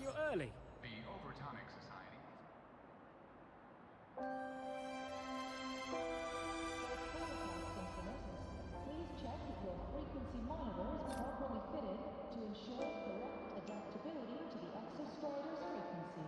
you're early. The Overtonic Society. Please check that your frequency monitor is properly fitted to ensure correct adaptability to the exostrider's frequency.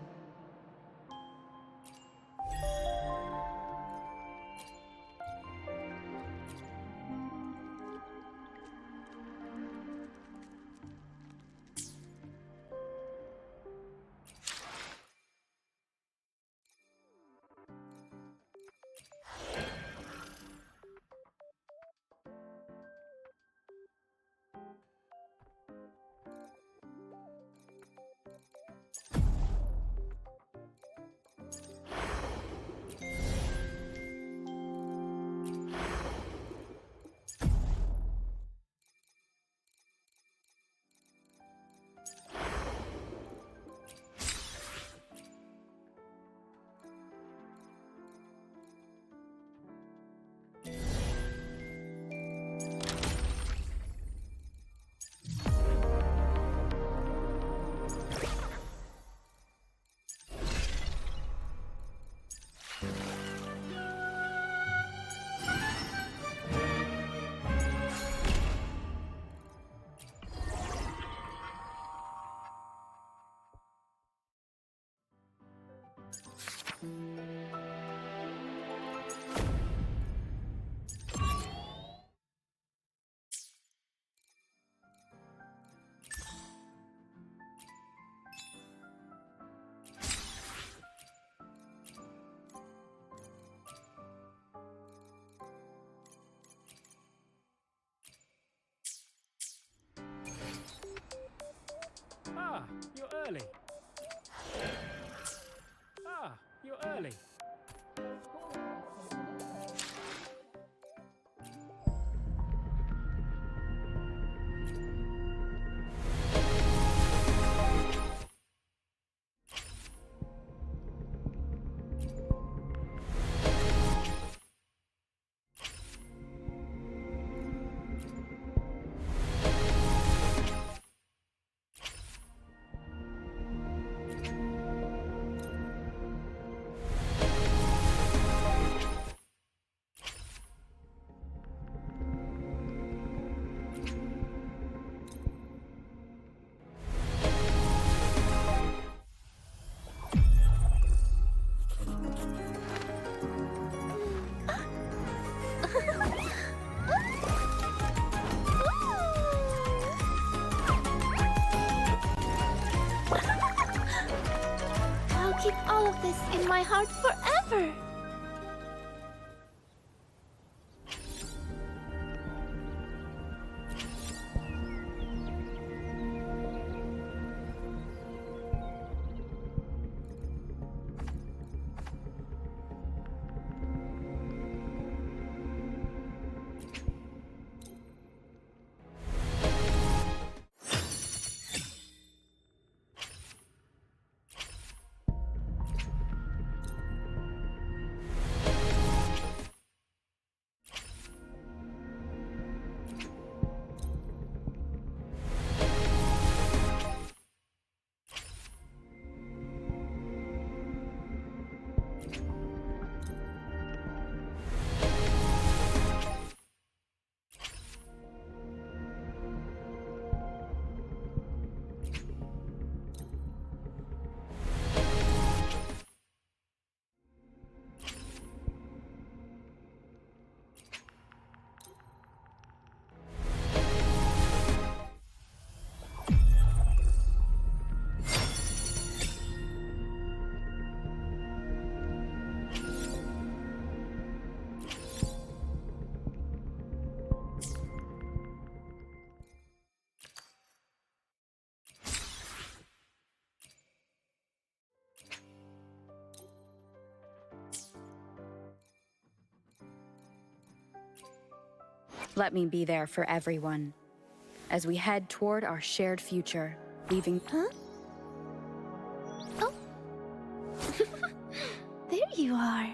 Ah, you're early. Ah, you're early. I'll keep all of this in my heart forever. Let me be there for everyone as we head toward our shared future, leaving. Huh? Oh. There you are.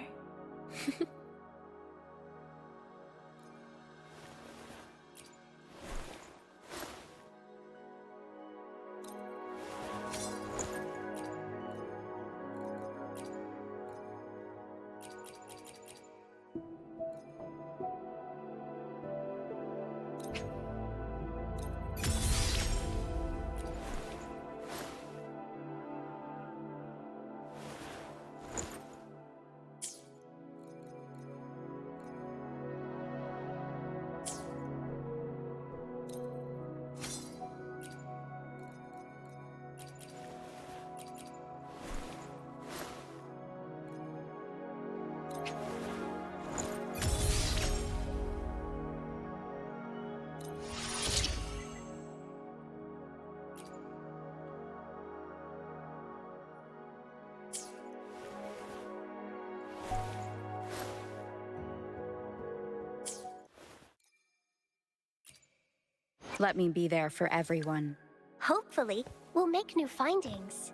Let me be there for everyone. Hopefully, we'll make new findings.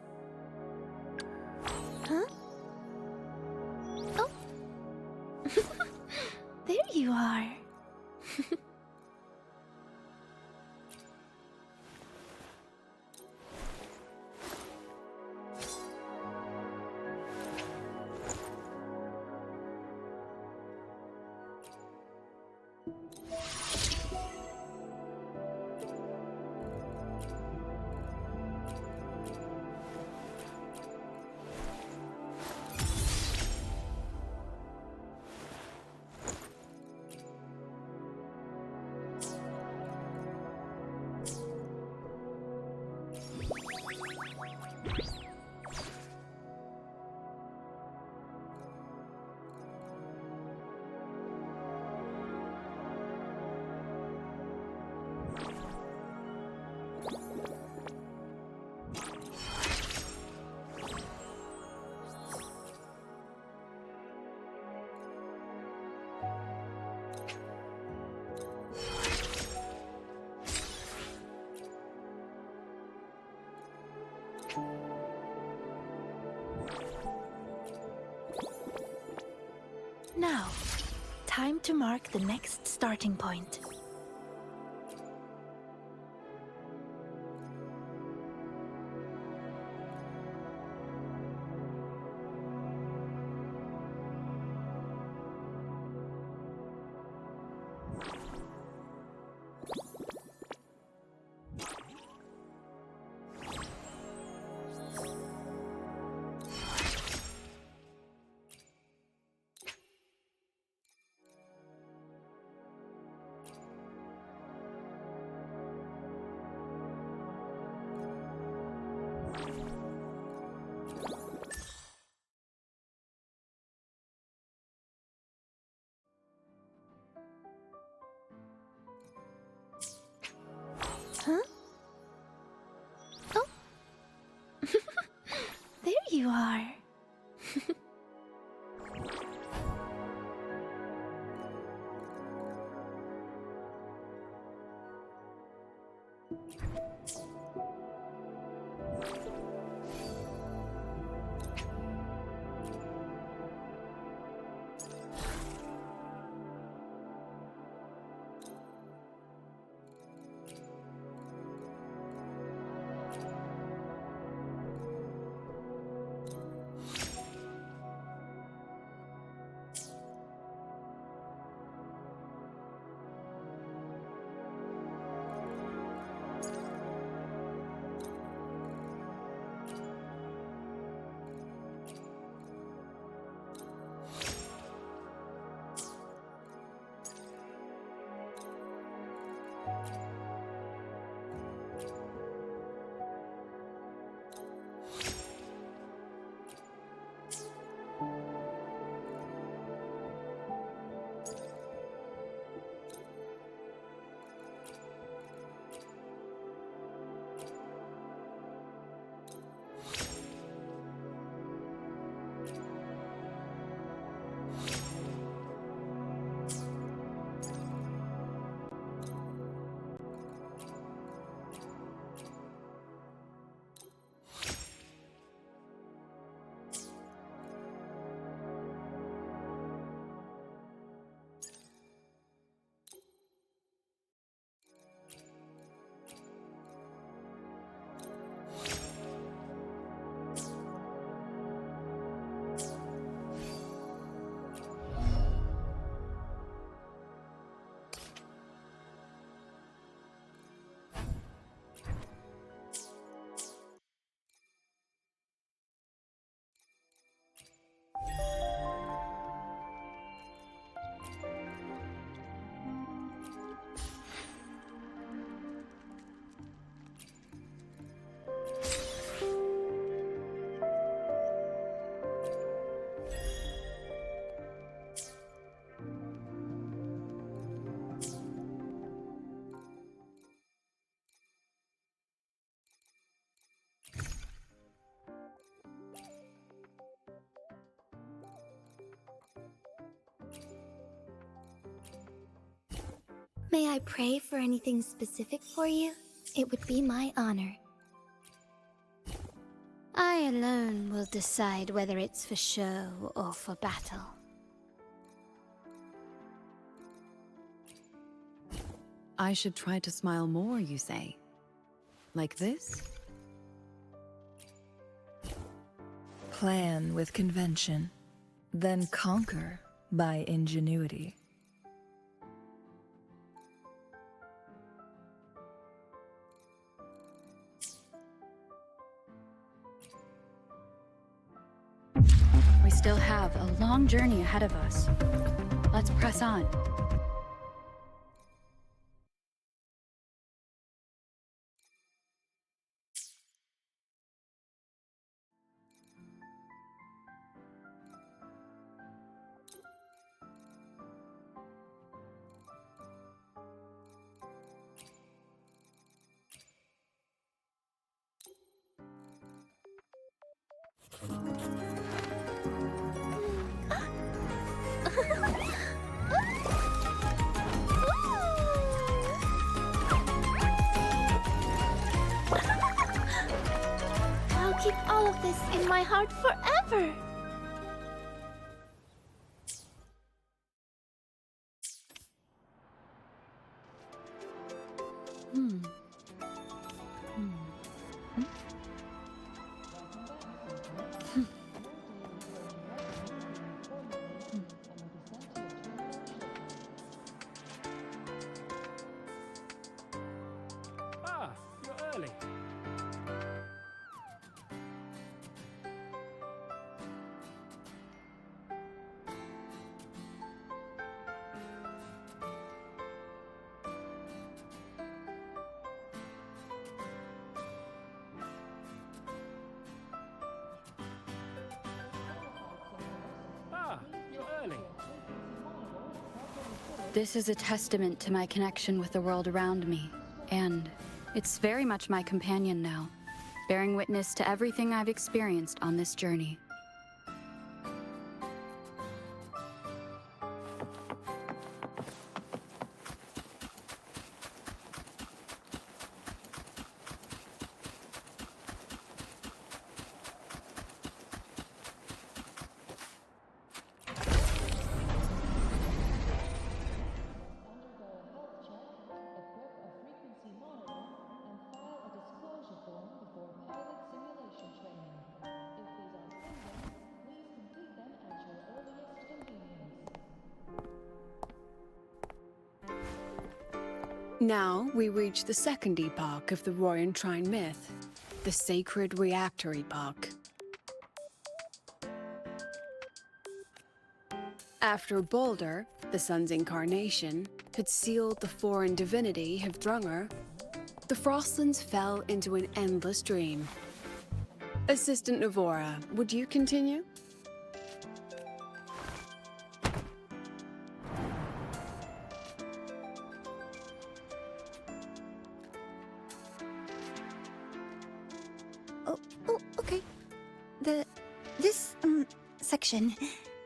Huh? Oh. There you are. Now, time to mark the next starting point. Huh? Oh. There you are. May I pray for anything specific for you? It would be my honor. I alone will decide whether it's for show or for battle. I should try to smile more, you say? Like this? Plan with convention, then conquer by ingenuity. We still have a long journey ahead of us. Let's press on. I'll keep all of this in my heart forever. Ah, you're early. Ah, you're early. This is a testament to my connection with the world around me, and it's very much my companion now, bearing witness to everything I've experienced on this journey. Now we reach the second epoch of the Royan Trine myth, the sacred reactor epoch. After Balder, the sun's incarnation, had sealed the foreign divinity Hivdrungr, the Frostlands fell into an endless dream. Assistant Navora, would you continue? Oh, okay. This section,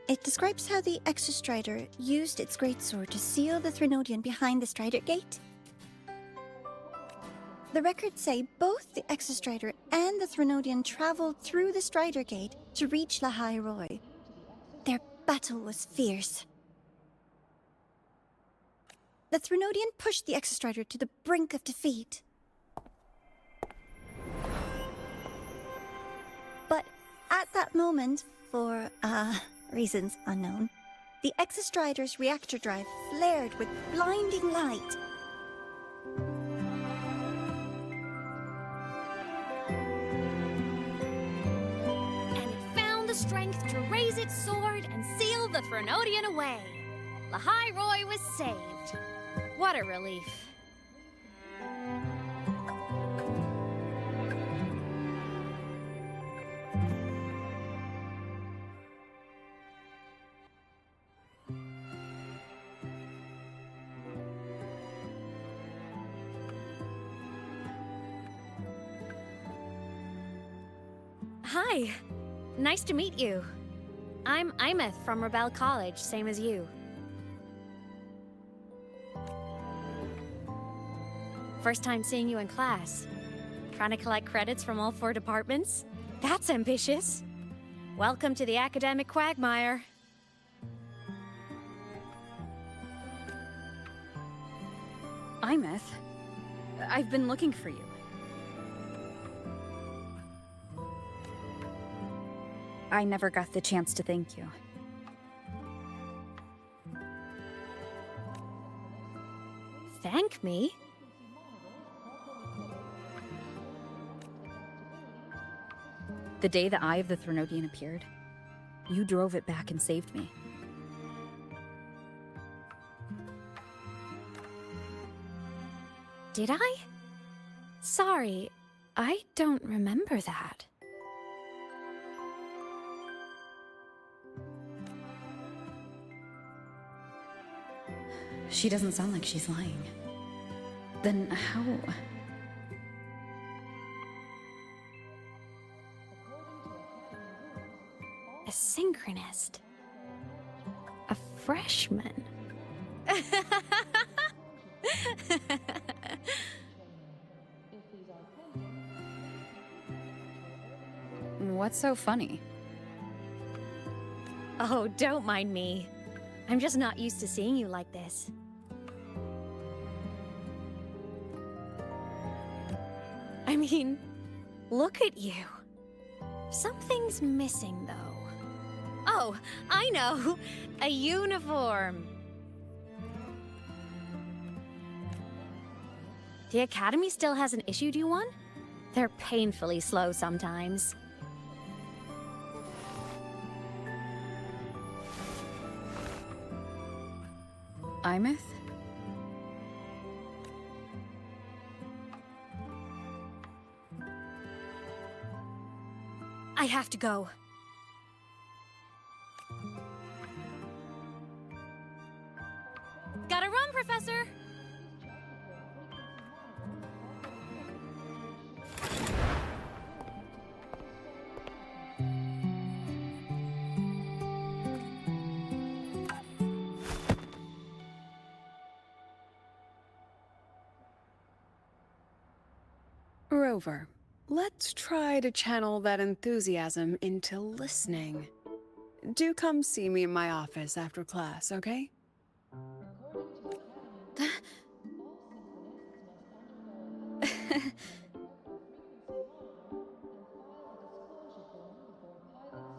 it describes how the Exostrider used its greatsword to seal the Threnodian behind the Strider Gate. The records say both the Exostrider and the Threnodian traveled through the Strider Gate to reach Lahai Roy. Their battle was fierce. The Threnodian pushed the Exostrider to the brink of defeat. But at that moment, for, reasons unknown, the Exostrider's reactor drive flared with blinding light. And it found the strength to raise its sword and seal the Threnodian away. Lahai Roy was saved. What a relief. Hi. Nice to meet you. I'm Imeth from Rebel College, same as you. First time seeing you in class. Trying to collect credits from all 4 departments? That's ambitious. Welcome to the academic quagmire. Imeth, I've been looking for you. I never got the chance to thank you. Thank me? The day the Eye of the Threnodian appeared, you drove it back and saved me. Did I? Sorry, I don't remember that. She doesn't sound like she's lying. Then how... A synchronist. A freshman. What's so funny? Oh, don't mind me. I'm just not used to seeing you like this. I mean, look at you. Something's missing, though. Oh, I know! A uniform! The Academy still hasn't issued you one? They're painfully slow sometimes. Imeth? I have to go. Gotta run, Professor! Rover, let's try to channel that enthusiasm into listening. Do come see me in my office after class, okay?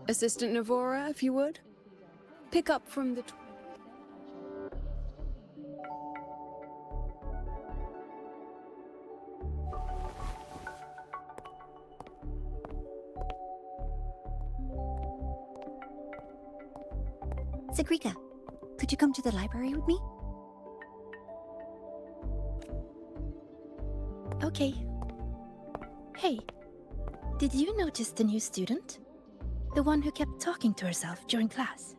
Assistant Navora, if you would. Pick up from the... Zagrika, could you come to the library with me? Okay. Hey, did you notice the new student? The one who kept talking to herself during class?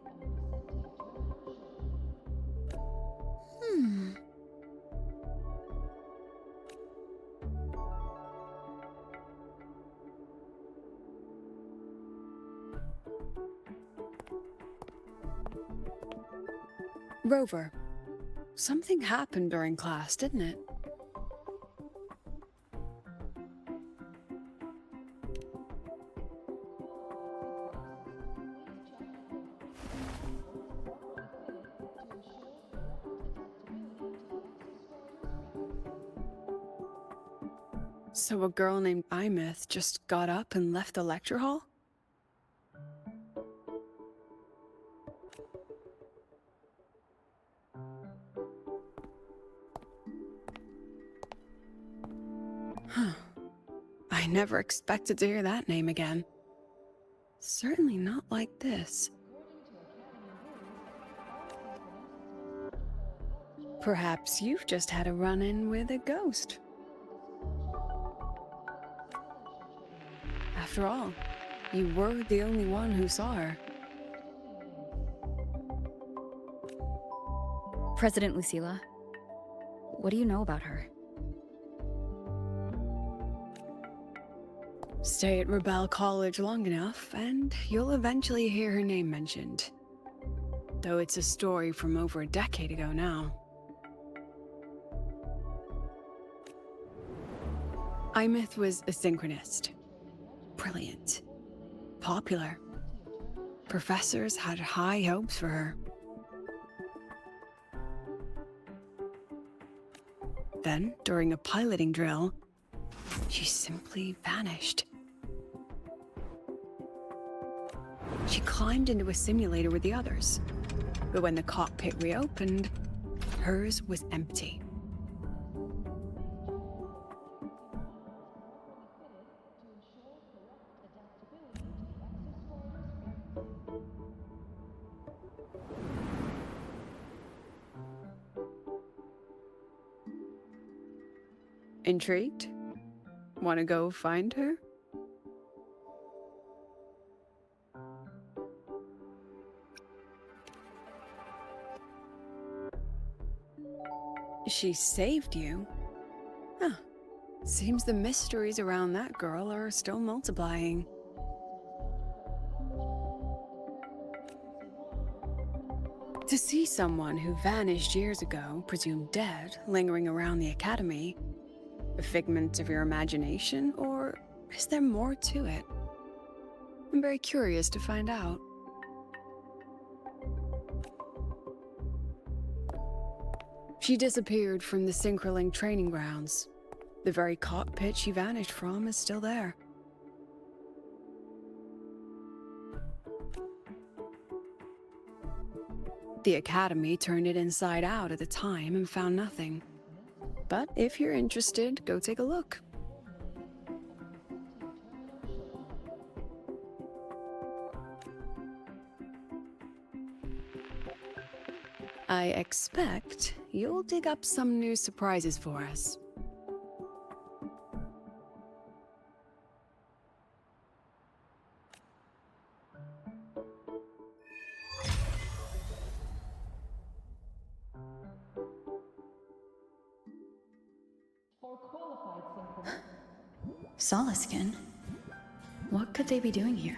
Rover, something happened during class, didn't it? So a girl named Imeth just got up and left the lecture hall? Huh. I never expected to hear that name again. Certainly not like this. Perhaps you've just had a run-in with a ghost. After all, you were the only one who saw her. President Lucilla, what do you know about her? Stay at Rebel College long enough, and you'll eventually hear her name mentioned. Though it's a story from over a decade ago now. Imith was a synchronist. Brilliant. Popular. Professors had high hopes for her. Then, during a piloting drill, she simply vanished. She climbed into a simulator with the others, but when the cockpit reopened, hers was empty. Intrigued? Want to go find her? She saved you? Huh. Seems the mysteries around that girl are still multiplying. To see someone who vanished years ago, presumed dead, lingering around the academy, a figment of your imagination, or is there more to it? I'm very curious to find out. She disappeared from the Synchroling training grounds. The very cockpit she vanished from is still there. The Academy turned it inside out at the time and found nothing. But if you're interested, go take a look. I expect you'll dig up some new surprises for us. Solaskin? What could they be doing here?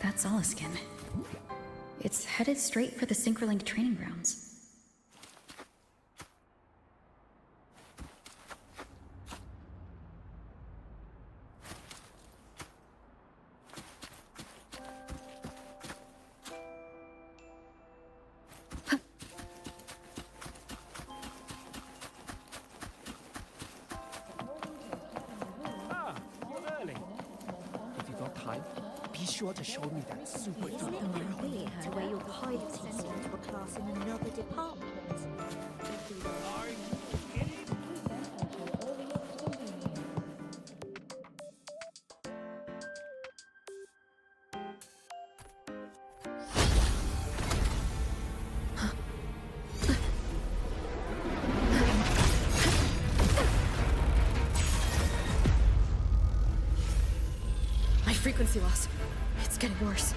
That's Solaskin. It's headed straight for the Synchroling training grounds. You're early. If you've got time, be sure to show me that super Isn't it lovely to wear your piloting suit into a class in another department? Are you kidding? My frequency loss. It's getting worse.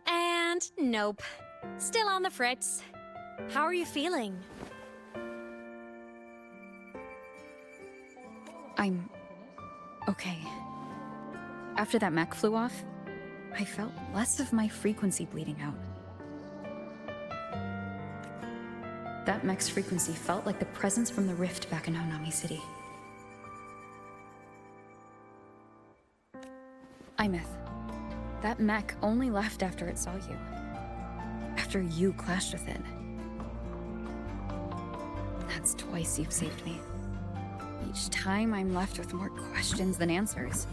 And nope. Still on the fritz. How are you feeling? I'm okay. After that mech flew off, I felt less of my frequency bleeding out. That mech's frequency felt like the presence from the rift back in Honami City. Imith, that mech only left after it saw you. After you clashed with it. That's twice you've saved me. Each time I'm left with more questions than answers.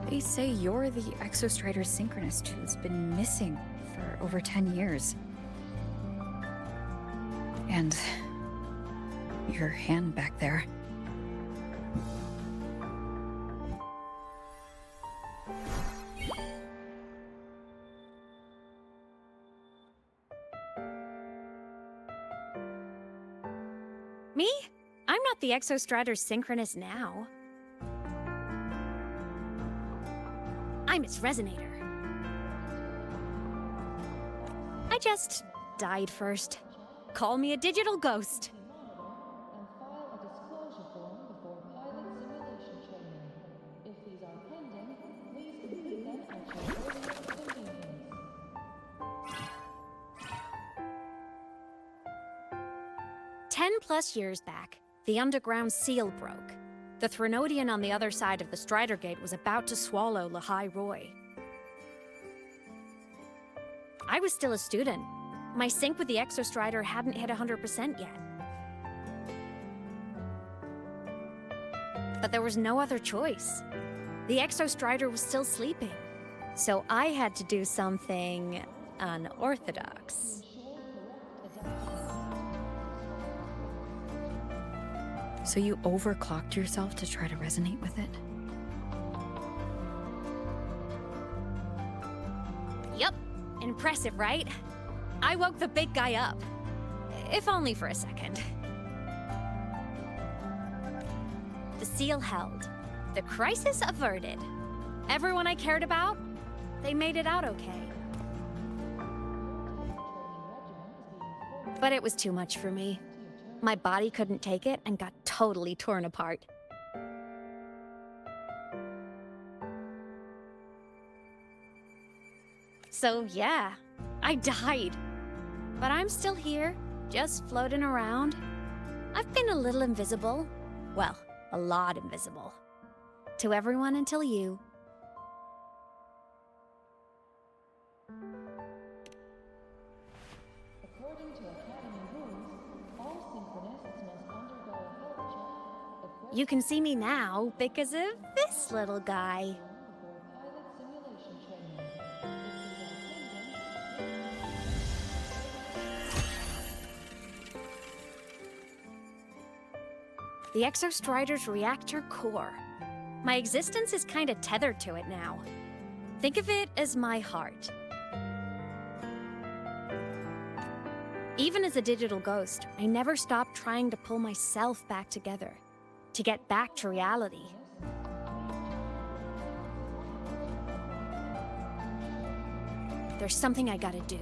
They say you're the Exostrider synchronist who's been missing for over 10 years. And your hand back there. Me? I'm not the Exostrator Synchronous now. I'm its Resonator. I just died first. Call me a digital ghost. And file a disclosure form before pilot simulation training. If these are pending, please complete them at your earliest convenience. 10+ years back, the underground seal broke. The Threnodian on the other side of the Strider Gate was about to swallow Lahai Roy. I was still a student. My sync with the Exostrider hadn't hit 100% yet. But there was no other choice. The Exostrider was still sleeping. So I had to do something unorthodox. So you overclocked yourself to try to resonate with it? Yup. Impressive, right? I woke the big guy up. If only for a second. The seal held. The crisis averted. Everyone I cared about, they made it out okay. But it was too much for me. My body couldn't take it and got totally torn apart. So yeah, I died. But I'm still here, just floating around. I've been a little invisible. Well, a lot invisible. To everyone until you. According to Academy rules, all synchronists must undergo a health check. You can see me now because of this little guy. Before pilot simulation training. If these are pending, The Exostrider's reactor core. My existence is kinda tethered to it now. Think of it as my heart. Even as a digital ghost, I never stopped trying to pull myself back together, to get back to reality. There's something I gotta do,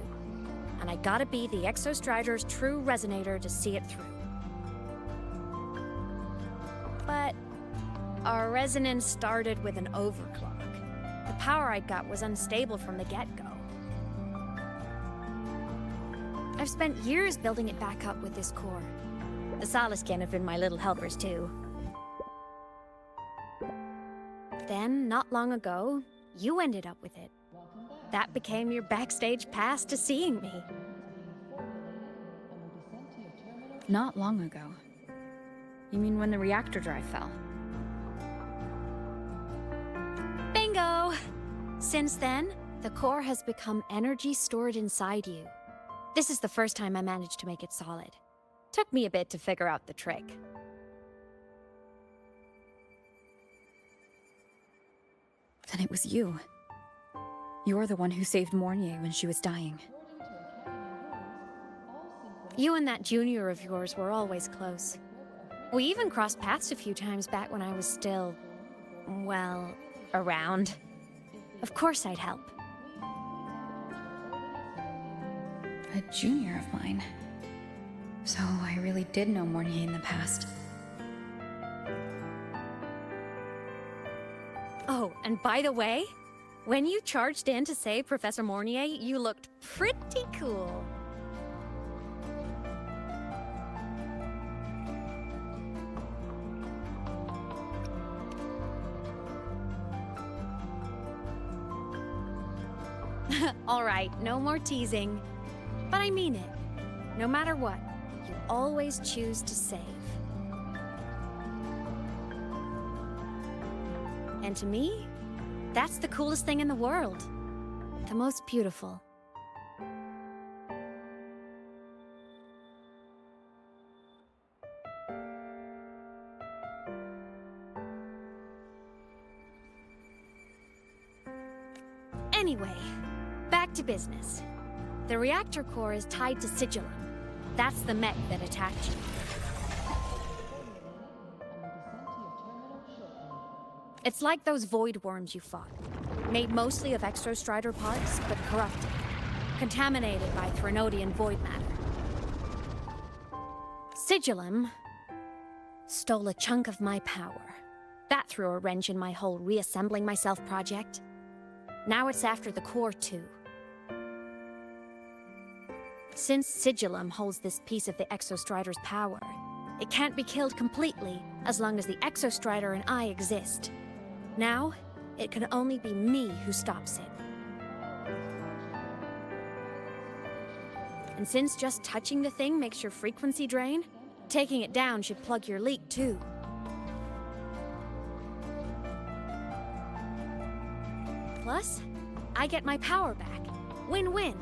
and I gotta be the Exostrider's true resonator to see it through. But our resonance started with an overclock. The power I got was unstable from the get-go. I've spent years building it back up with this core. The Soliskin have been my little helpers too. Then, not long ago, you ended up with it. That became your backstage pass to seeing me. Not long ago. You mean when the reactor drive fell? Bingo! Since then, the core has become energy stored inside you. This is the first time I managed to make it solid. Took me a bit to figure out the trick. Then it was you. You're the one who saved Mornier when she was dying. You and that junior of yours were always close. We even crossed paths a few times back when I was still, well, around. Of course I'd help. A junior of mine. So I really did know Mornier in the past. Oh, and by the way, when you charged in to save Professor Mornier, you looked pretty cool. All right, no more teasing. But I mean it. No matter what, you always choose to save. And to me, that's the coolest thing in the world. The most beautiful. Anyway, back to business. The reactor core is tied to Sigillum. That's the mech that attacked you. It's like those void worms you fought. Made mostly of Exostrider parts, but corrupted. Contaminated by Threnodian void matter. Sigillum stole a chunk of my power. That threw a wrench in my whole reassembling myself project. Now it's after the core too. Since Sigillum holds this piece of the Exostrider's power, it can't be killed completely as long as the Exostrider and I exist. Now, it can only be me who stops it. And since just touching the thing makes your frequency drain, taking it down should plug your leak too. Plus, I get my power back. Win-win.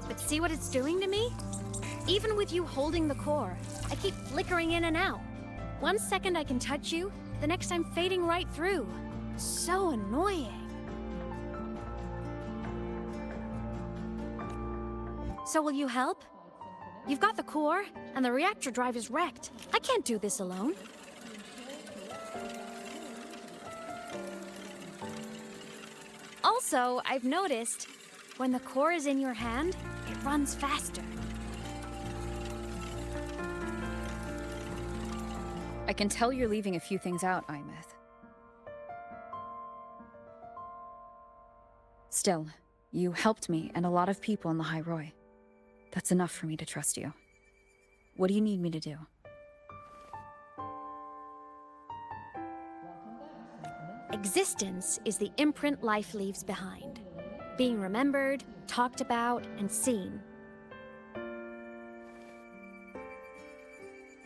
But see what it's doing to me? Even with you holding the core, I keep flickering in and out. One second I can touch you, the next I'm fading right through. So annoying. So will you help? You've got the core, and the reactor drive is wrecked. I can't do this alone. Also, I've noticed, when the core is in your hand, it runs faster. I can tell you're leaving a few things out, Imeth. Still, you helped me and a lot of people in the High Roy. That's enough for me to trust you. What do you need me to do? Existence is the imprint life leaves behind. Being remembered, talked about, and seen.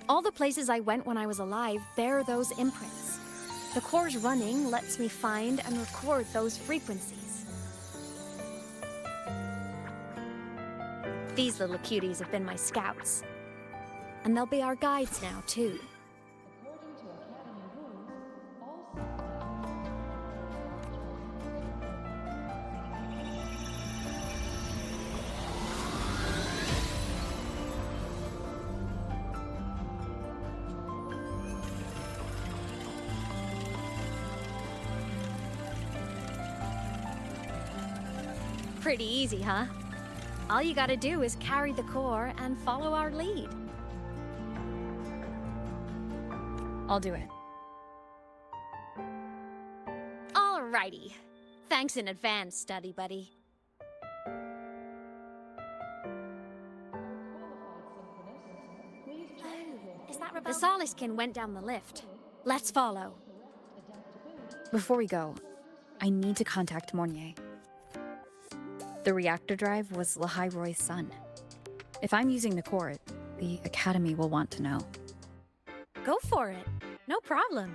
All the places I went when I was alive bear those imprints. The core's running lets me find and record those frequencies. These little cuties have been my scouts. And they'll be our guides now, too. Pretty easy, huh? All you gotta do is carry the core and follow our lead. I'll do it. Alrighty. Thanks in advance, study buddy. Is that the Soliskin went down the lift. Let's follow. Before we go, I need to contact Mornier. The reactor drive was Lahai Roy's son. If I'm using the core, the Academy will want to know. Go for it. No problem.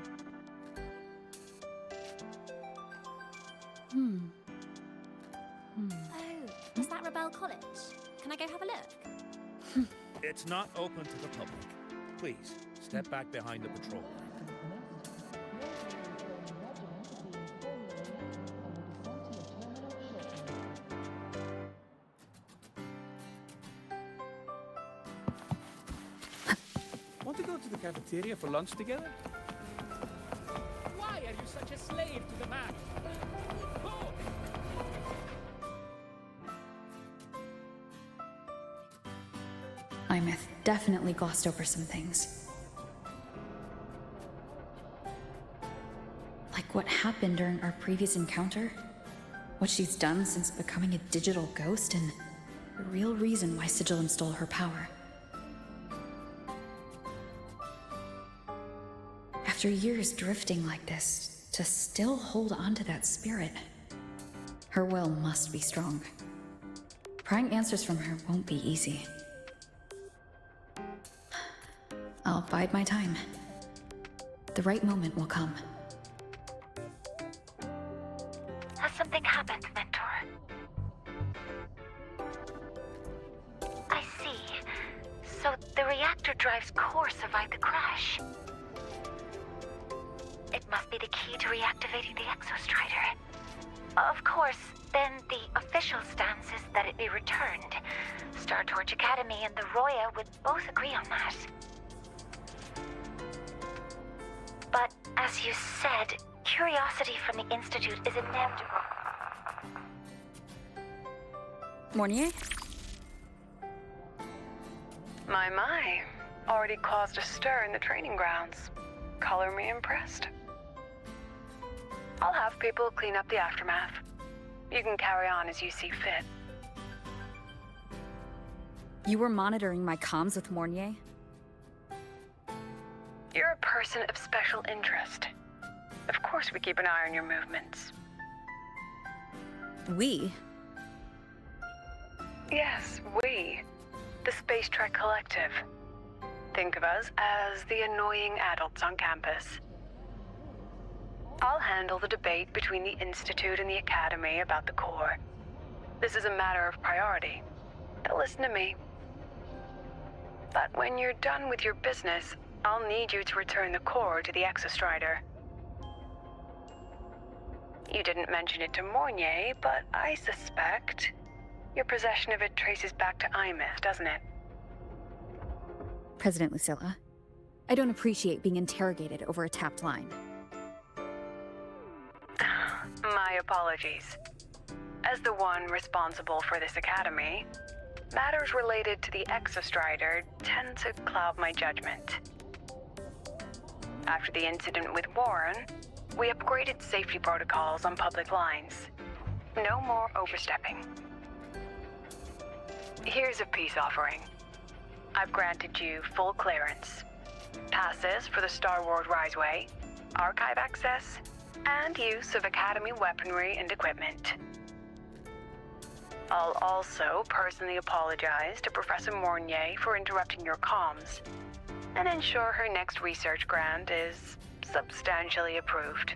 Oh, is that Rebel College? Can I go have a look? It's not open to the public. Please, step back behind the patrol line. Want to go to the cafeteria for lunch together? Why are you such a slave to the map? Imeth definitely glossed over some things. Like what happened during our previous encounter, what she's done since becoming a digital ghost, and the real reason why Sigillum stole her power. After years drifting like this, to still hold on to that spirit, her will must be strong. Prying answers from her won't be easy. I'll bide my time. The right moment will come. Has something happened, Mentor? I see. So the reactor drive's core survived the crash. It must be the key to reactivating the Exostrider. Of course, then the official stance is that it be returned. Star Torch Academy and the Roya would both agree on that. As you said, curiosity from the Institute is inevitable. Mornier? My. Already caused a stir in the training grounds. Color me impressed. I'll have people clean up the aftermath. You can carry on as you see fit. You were monitoring my comms with Mornier? You're a person of special interest. Of course we keep an eye on your movements. We? Yes, we. The Space Trek Collective. Think of us as the annoying adults on campus. I'll handle the debate between the Institute and the Academy about the core. This is a matter of priority. They'll listen to me. But when you're done with your business, I'll need you to return the core to the Exostrider. You didn't mention it to Mornier, but I suspect your possession of it traces back to Imith, doesn't it? President Lucilla, I don't appreciate being interrogated over a tapped line. My apologies. As the one responsible for this academy, matters related to the Exostrider tend to cloud my judgment. After the incident with Warren, we upgraded safety protocols on public lines. No more overstepping. Here's a peace offering. I've granted you full clearance. Passes for the Star Wars Riseway, archive access, and use of Academy weaponry and equipment. I'll also personally apologize to Professor Mornier for interrupting your comms, and ensure her next research grant is substantially approved.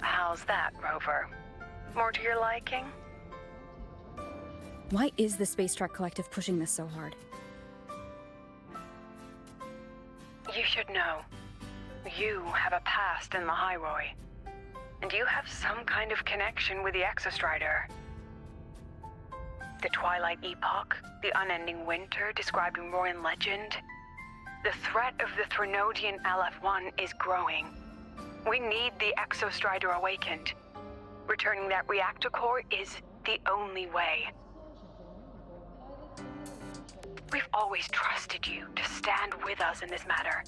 How's that, Rover? More to your liking? Why is the Space Trek Collective pushing this so hard? You should know. You have a past in the Hyroi, and you have some kind of connection with the Exostrider. The Twilight Epoch, the unending winter described in Royan legend. The threat of the Threnodian LF-1 is growing. We need the Exostrider awakened. Returning that reactor core is the only way. We've always trusted you to stand with us in this matter.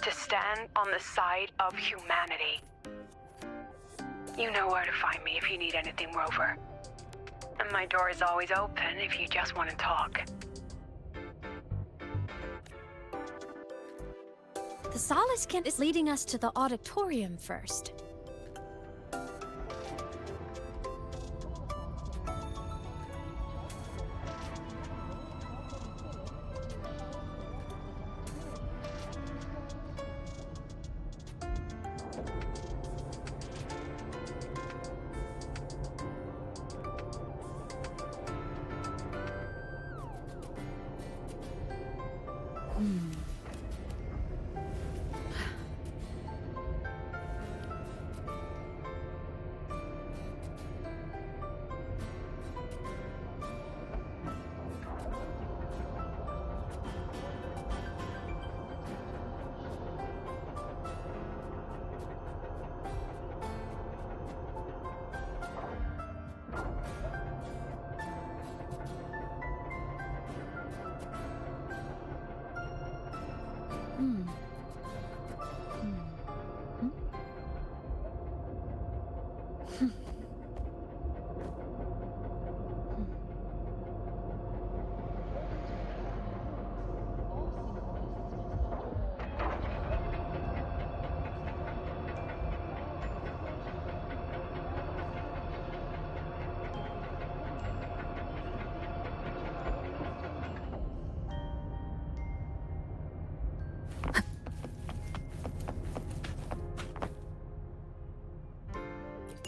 To stand on the side of humanity. You know where to find me if you need anything, Rover. And my door is always open if you just want to talk. The Solace Kent is leading us to the auditorium first.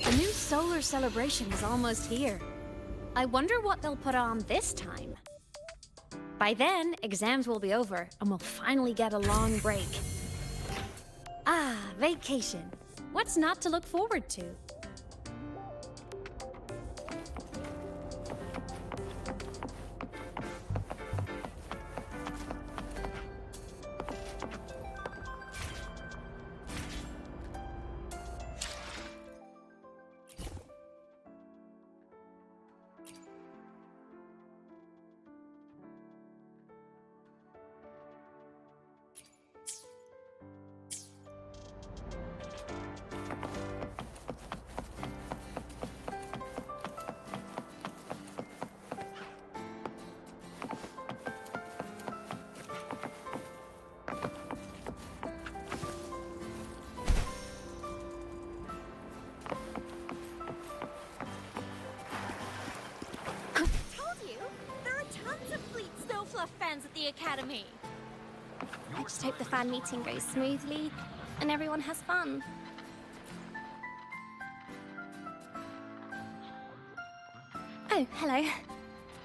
The new solar celebration is almost here. I wonder what they'll put on this time. By then, exams will be over, and we'll finally get a long break. Ah, vacation. What's not to look forward to? Snowfluff fans at the Academy. I just hope the fan meeting goes smoothly and everyone has fun. Oh, hello.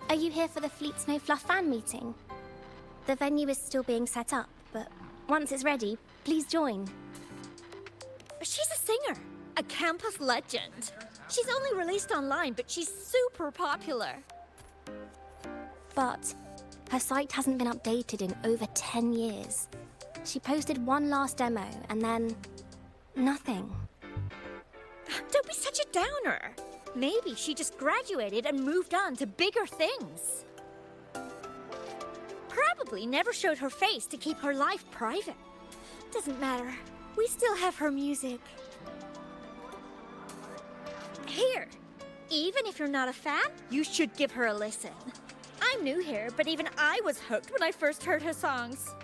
Are you here for the Fleet Snowfluff fan meeting? The venue is still being set up, but once it's ready, please join. She's a singer, a campus legend. She's only released online, but she's super popular. But her site hasn't been updated in over 10 years. She posted one last demo and then nothing. Don't be such a downer. Maybe she just graduated and moved on to bigger things. Probably never showed her face to keep her life private. Doesn't matter. We still have her music. Here, even if you're not a fan, you should give her a listen. I'm new here, but even I was hooked when I first heard her songs.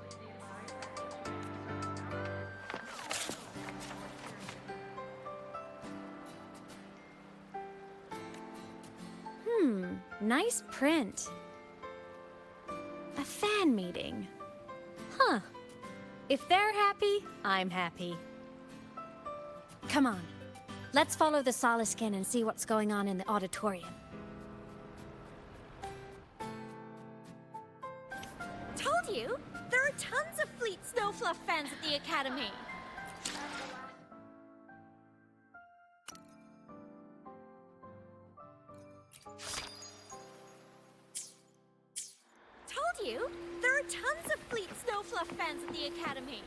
Nice print. A fan meeting. Huh. If they're happy, I'm happy. Come on. Let's follow the Soliskin and see what's going on in the auditorium. Told you! There are tons of Fleet Snowfluff fans at the Academy. Told you! There are tons of Fleet Snowfluff fans at the Academy.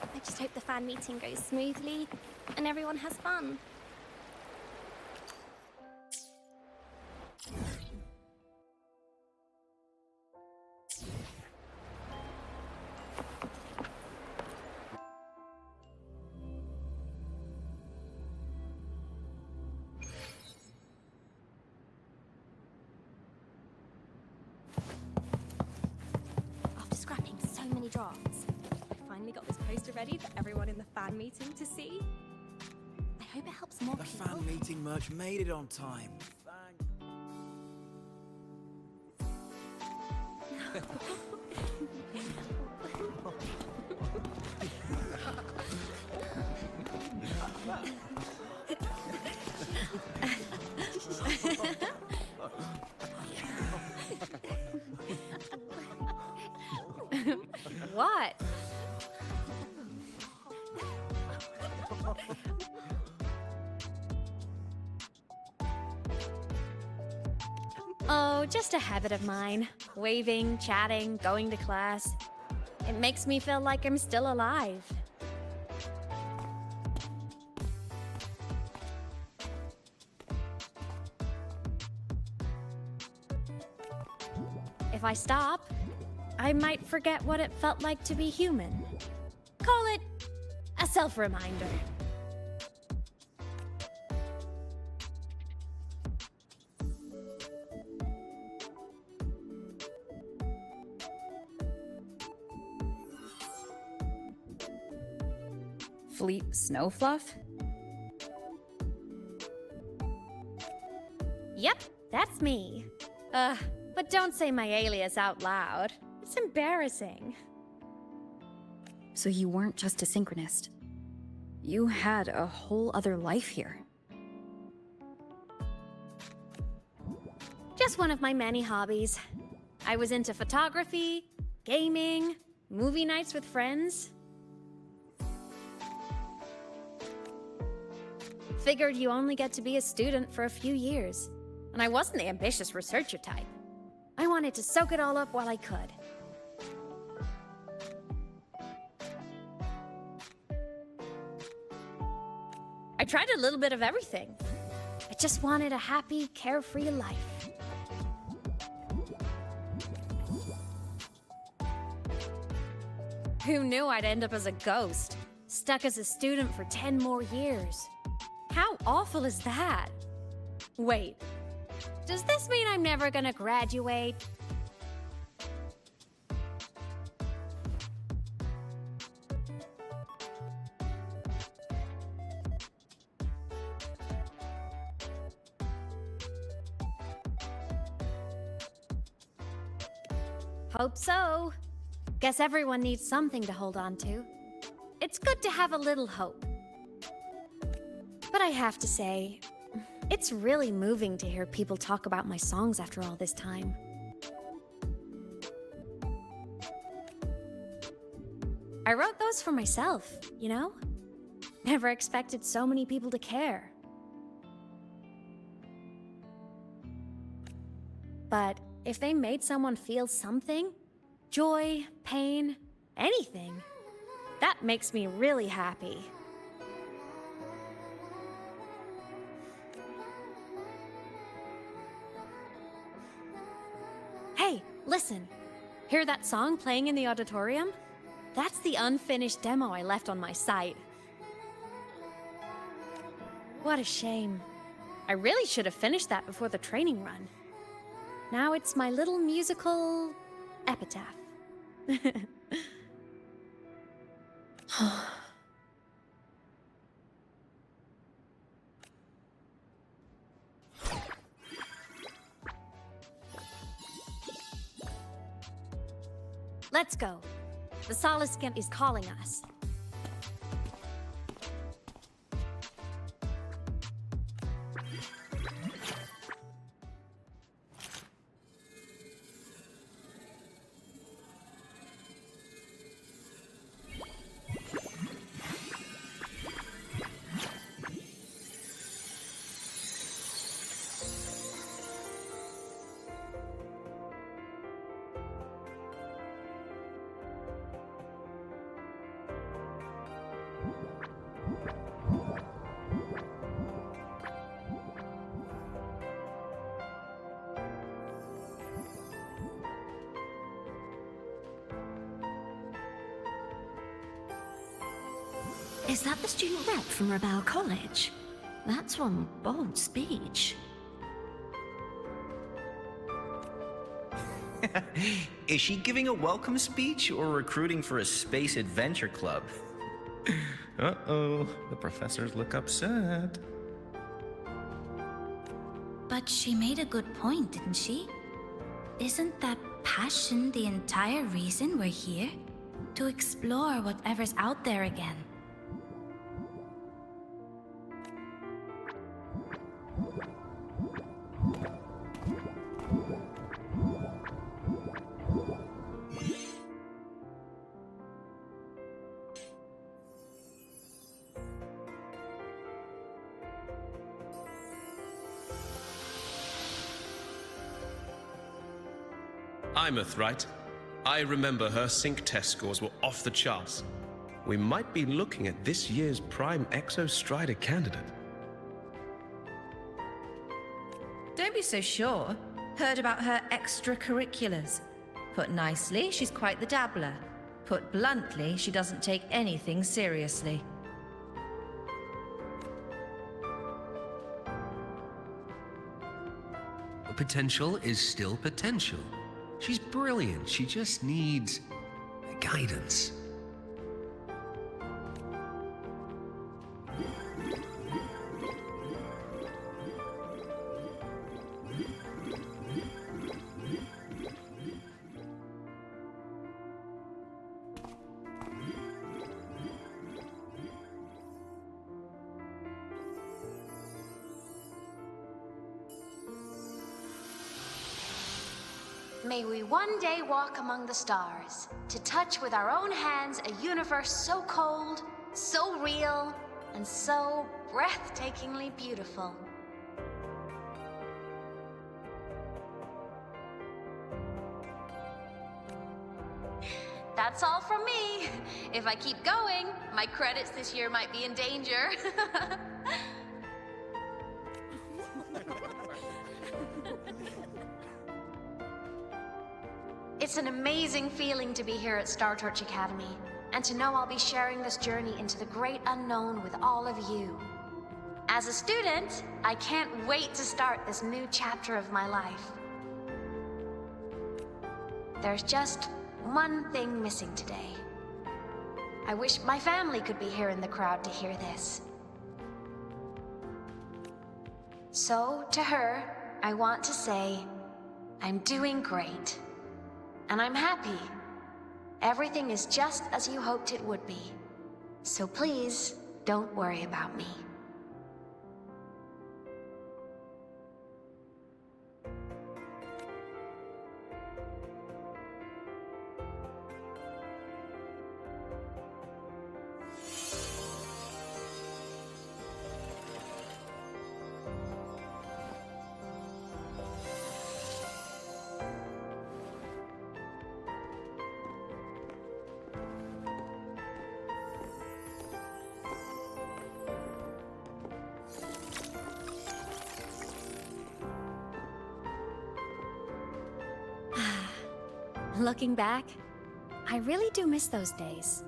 I just hope the fan meeting goes smoothly and everyone has fun. After scrapping so many drafts, I finally got this poster ready for everyone in the fan meeting to see. I hope it helps more The people. fan meeting merch made it on time. What? Oh, just a habit of mine. Waving, chatting, going to class. It makes me feel like I'm still alive. If I stop, I might forget what it felt like to be human. Call it a self-reminder. Fleet Snowfluff? Yep, that's me. But don't say my alias out loud. It's embarrassing. So you weren't just a synchronist. You had a whole other life here. Just one of my many hobbies. I was into photography, gaming, movie nights with friends. Figured you only get to be a student for a few years. And I wasn't the ambitious researcher type. I wanted to soak it all up while I could. I tried a little bit of everything. I just wanted a happy, carefree life. Who knew I'd end up as a ghost, stuck as a student for 10 more years? How awful is that? Wait, does this mean I'm never gonna graduate? Hope so. Guess everyone needs something to hold on to. It's good to have a little hope. But I have to say, it's really moving to hear people talk about my songs after all this time. I wrote those for myself, you know? Never expected so many people to care. But if they made someone feel something, joy, pain, anything, that makes me really happy. Hey, listen. Hear that song playing in the auditorium? That's the unfinished demo I left on my site. What a shame. I really should have finished that before the training run. Now it's my little musical epitaph. Let's go. The Solace Skimp is calling us. Is that the student rep from Rebel College? That's one bold speech. Is she giving a welcome speech or recruiting for a space adventure club? Uh-oh, the professors look upset. But she made a good point, didn't she? Isn't that passion the entire reason we're here? To explore whatever's out there again. Imeth, right? I remember her sync test scores were off the charts. We might be looking at this year's prime Exostrider candidate. Don't be so sure. Heard about her extracurriculars. Put nicely, she's quite the dabbler. Put bluntly, she doesn't take anything seriously. Potential is still potential. She's brilliant. She just needs guidance. May we one day walk among the stars, to touch with our own hands a universe so cold, so real, and so breathtakingly beautiful. That's all from me. If I keep going, my credits this year might be in danger. It's an amazing feeling to be here at Star Torch Academy, and to know I'll be sharing this journey into the great unknown with all of you. As a student, I can't wait to start this new chapter of my life. There's just one thing missing today. I wish my family could be here in the crowd to hear this. So, to her, I want to say, I'm doing great. and I'm happy. Everything is just as you hoped it would be. So please, don't worry about me. Looking back, I really do miss those days.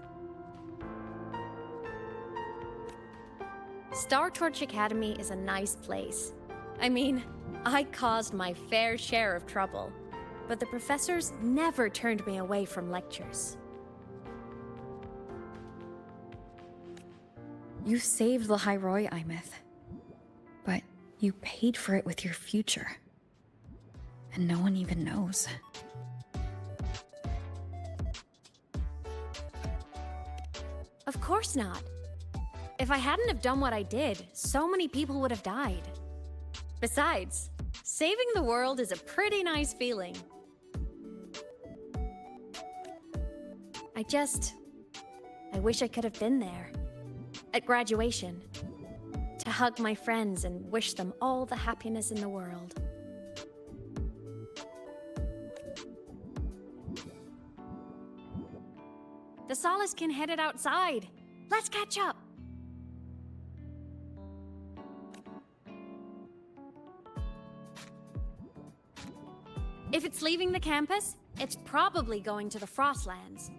Star Torch Academy is a nice place. I mean, I caused my fair share of trouble, but the professors never turned me away from lectures. You saved the Hyroi, Imeth. But you paid for it with your future. And no one even knows. Of course not. If I hadn't have done what I did, so many people would have died. Besides, saving the world is a pretty nice feeling. I wish I could have been there. At graduation. To hug my friends and wish them all the happiness in the world. The Solace can headed outside. Let's catch up. If it's leaving the campus, it's probably going to the Frostlands.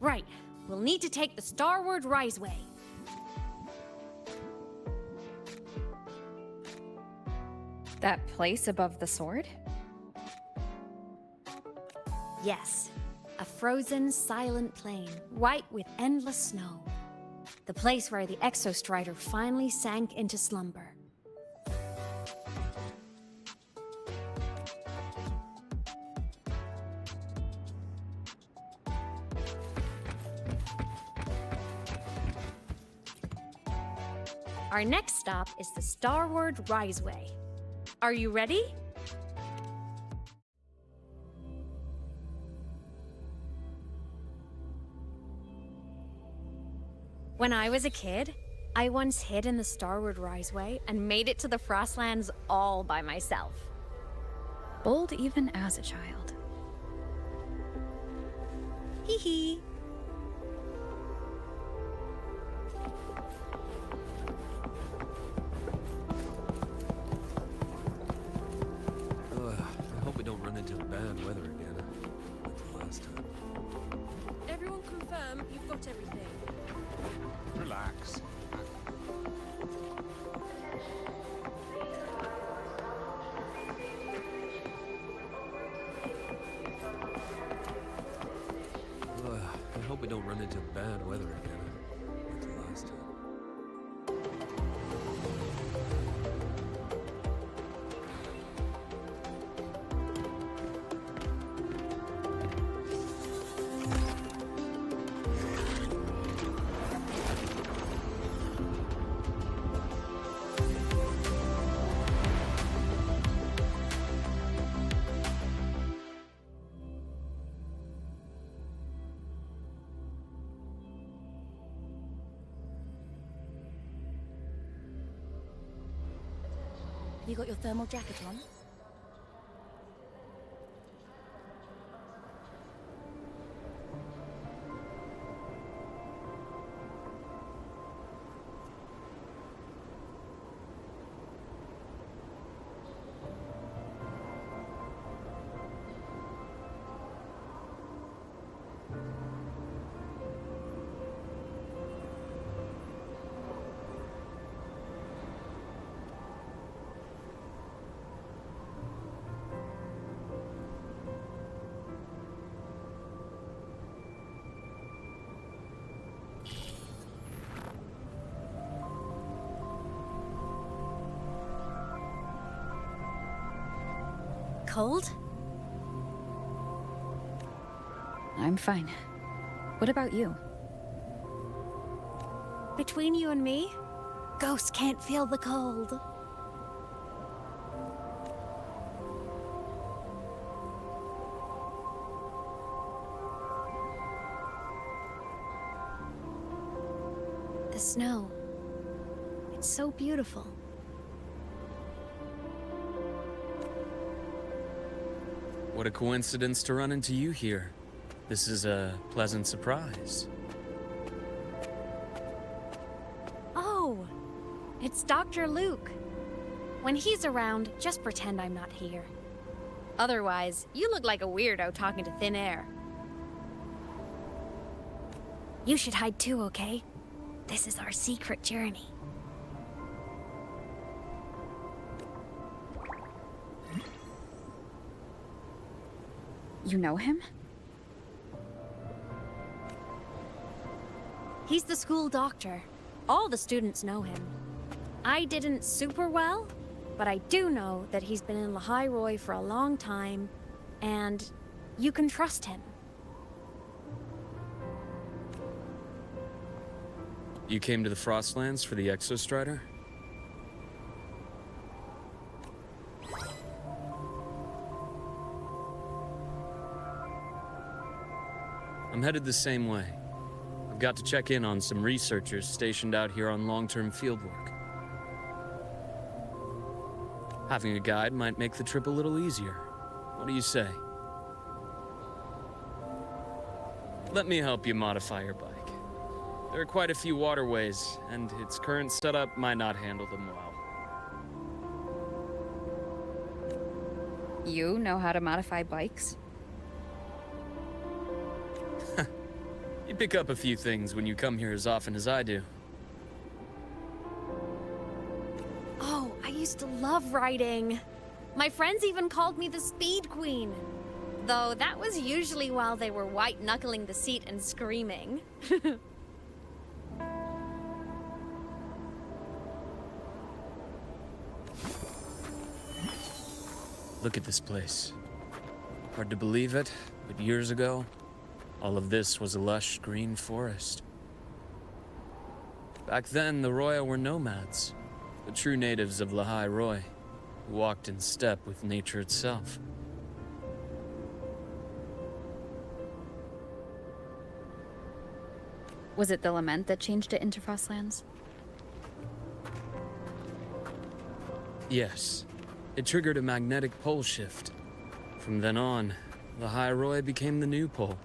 Right, we'll need to take the Starward Riseway. That place above the sword? Yes. A frozen, silent plain, white with endless snow. The place where the Exostrider finally sank into slumber. Our next stop is the Starward Riseway. Are you ready? When I was a kid, I once hid in the Starward Riseway and made it to the Frostlands all by myself. Bold even as a child. Hee hee. I hope we don't run into bad weather again, like the last time. Everyone confirm you've got everything. Relax. I hope we don't run into bad weather again, like the last time. Have you got your thermal jacket on? Cold? I'm fine. What about you? Between you and me, ghosts can't feel the cold. The snow. It's so beautiful. What a coincidence to run into you here. This is a pleasant surprise. Oh, it's Dr. Luke. When he's around, just pretend I'm not here. Otherwise, you look like a weirdo talking to thin air. You should hide too, okay? This is our secret journey. You know him? He's the school doctor. All the students know him. I didn't super well, but I do know that he's been in Lehigh Roy for a long time, and you can trust him. You came to the Frostlands for the Exostrider? I'm headed the same way. I've got to check in on some researchers stationed out here on long-term fieldwork. Having a guide might make the trip a little easier. What do you say? Let me help you modify your bike. There are quite a few waterways, and its current setup might not handle them well. You know how to modify bikes? You pick up a few things when you come here as often as I do. Oh, I used to love riding. My friends even called me the Speed Queen. Though that was usually while they were white-knuckling the seat and screaming. Look at this place. Hard to believe it, but years ago, all of this was a lush green forest. Back then, the Roya were nomads, the true natives of Lehigh Roy, who walked in step with nature itself. Was it the lament that changed it into Frostlands? Yes, it triggered a magnetic pole shift. From then on, Lehigh Roy became the new pole.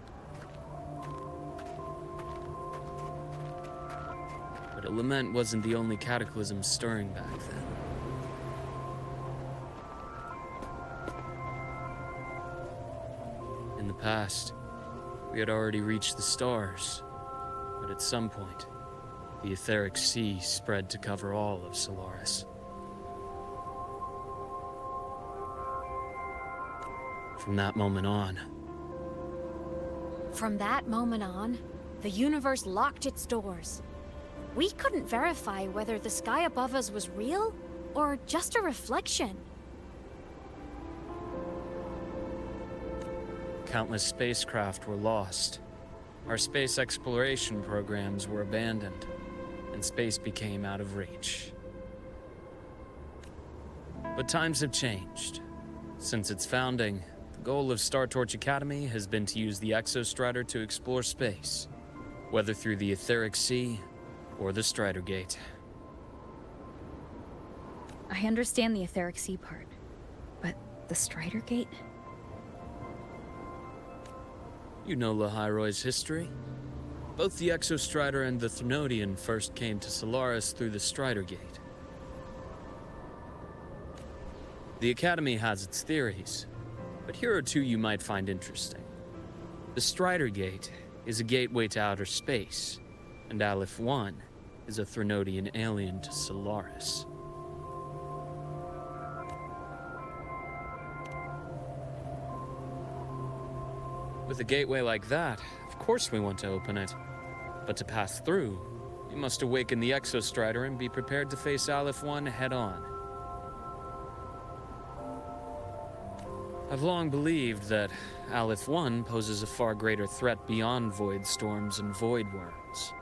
But a lament wasn't the only cataclysm stirring back then. In the past, we had already reached the stars, but at some point, the etheric sea spread to cover all of Solaris. From that moment on, the universe locked its doors. We couldn't verify whether the sky above us was real or just a reflection. countless spacecraft were lost. Our space exploration programs were abandoned, and space became out of reach. But times have changed. Since its founding, the goal of Star Torch Academy has been to use the Exostrider to explore space, whether through the Etheric Sea or the Strider Gate. I understand the Etheric Sea part, but the Strider Gate? You know Lehigh Roy's history. Both the Exostrider and the Threnodian first came to Solaris through the Strider Gate. The Academy has its theories, but here are two you might find interesting. The Strider Gate is a gateway to outer space, and Aleph 1 is a Threnodian alien to Solaris. With a gateway like that, of course we want to open it. But to pass through, we must awaken the Exostrider and be prepared to face Aleph 1 head-on. I've long believed that Aleph 1 poses a far greater threat beyond void storms and void worms.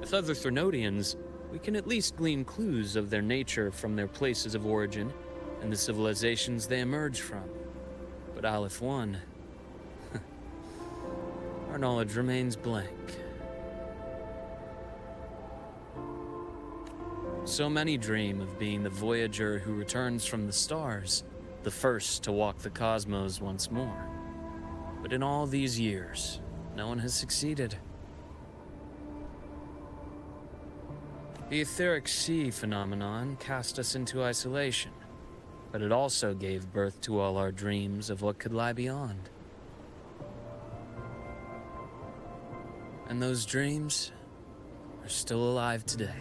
With other Threnodians, we can at least glean clues of their nature from their places of origin and the civilizations they emerge from. But Aleph 1, our knowledge remains blank. So many dream of being the voyager who returns from the stars, the first to walk the cosmos once more. But in all these years, no one has succeeded. The etheric sea phenomenon cast us into isolation, but it also gave birth to all our dreams of what could lie beyond. And those dreams are still alive today.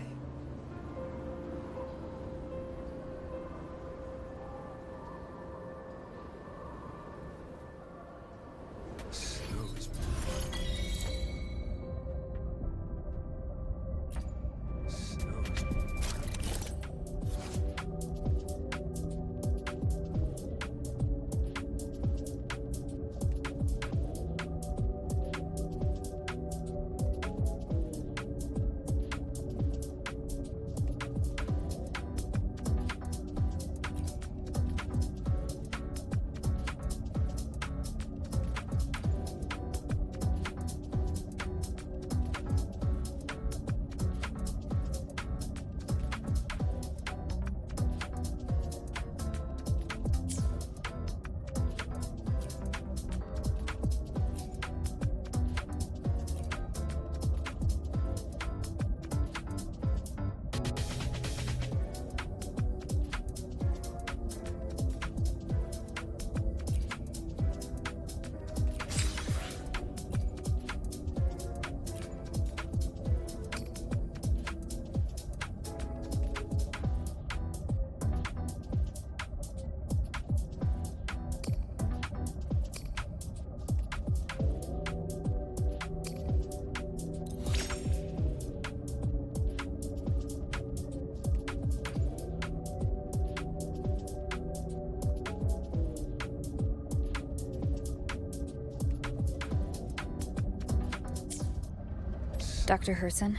Dr. Herson?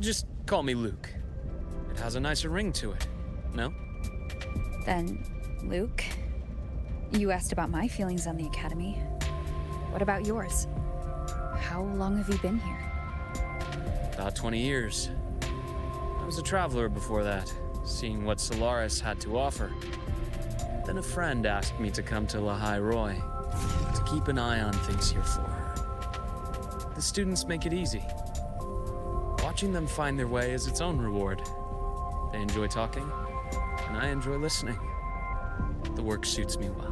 Just call me Luke. It has a nicer ring to it, no? Then, Luke, you asked about my feelings on the Academy. What about yours? How long have you been here? About 20 years. I was a traveler before that, seeing what Solaris had to offer. Then a friend asked me to come to Lahai Roy, to keep an eye on things here for her. The students make it easy. Watching them find their way is its own reward. They enjoy talking, and I enjoy listening. The work suits me well.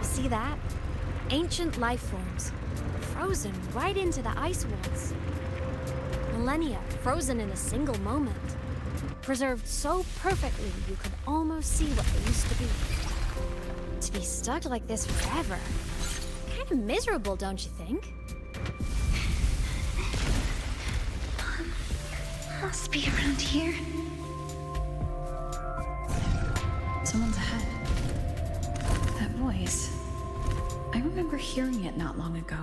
See that? Ancient life forms, frozen right into the ice walls. Millennia frozen in a single moment. Preserved so perfectly you could almost see what they used to be. To be stuck like this forever. Kind of miserable, don't you think? Must be around here. Someone's ahead. That voice. I remember hearing it not long ago.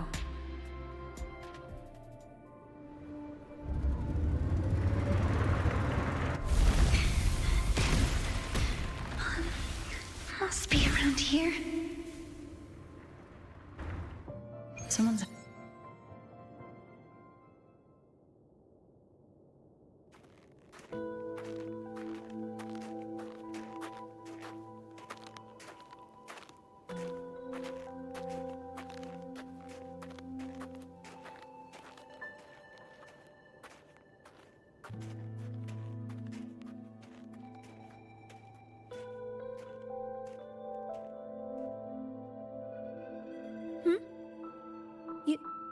Must be around here. Someone's...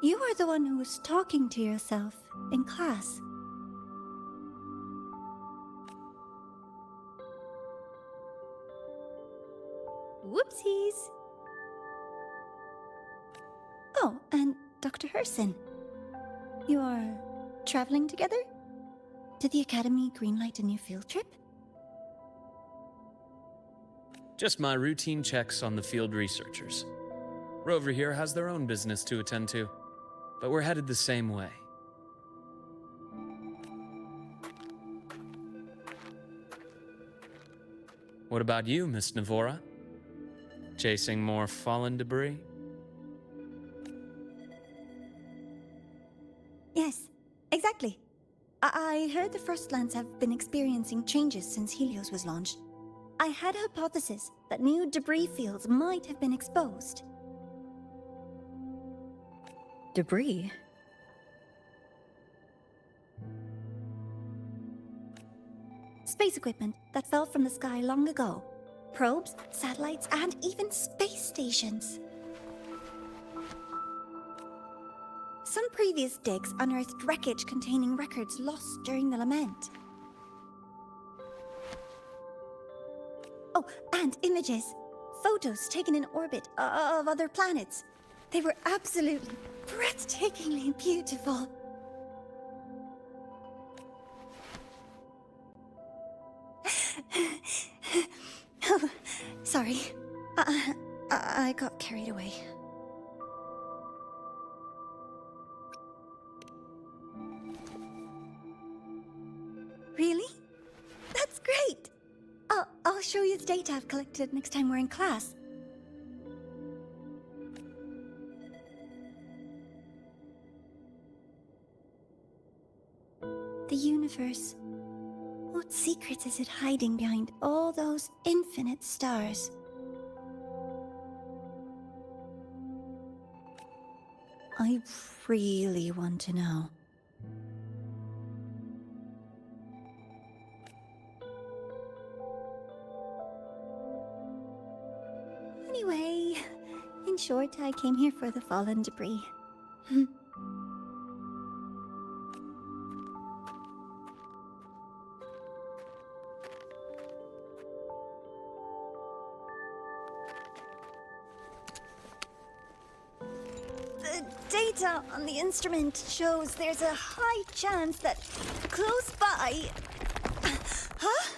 You are the one who was talking to yourself in class. Whoopsies! Oh, and Dr. Herson. You are traveling together? Did the Academy greenlight a new field trip? Just my routine checks on the field researchers. Rover here has their own business to attend to, but we're headed the same way. What about you, Miss Navora? Chasing more fallen debris? Yes, exactly. I heard the Frostlands have been experiencing changes since Helios was launched. I had a hypothesis that new debris fields might have been exposed. Debris? Space equipment that fell from the sky long ago. Probes, satellites, and even space stations. Some previous digs unearthed wreckage containing records lost during the lament. Oh, and images. Photos taken in orbit of other planets. They were absolutely breathtakingly beautiful. Oh, sorry. I got carried away. Really? That's great! I'll show you the data I've collected next time we're in class. The universe. What secrets is it hiding behind all those infinite stars? I really want to know. Anyway, in short, I came here for the fallen debris. The data on the instrument shows there's a high chance that close by... Huh?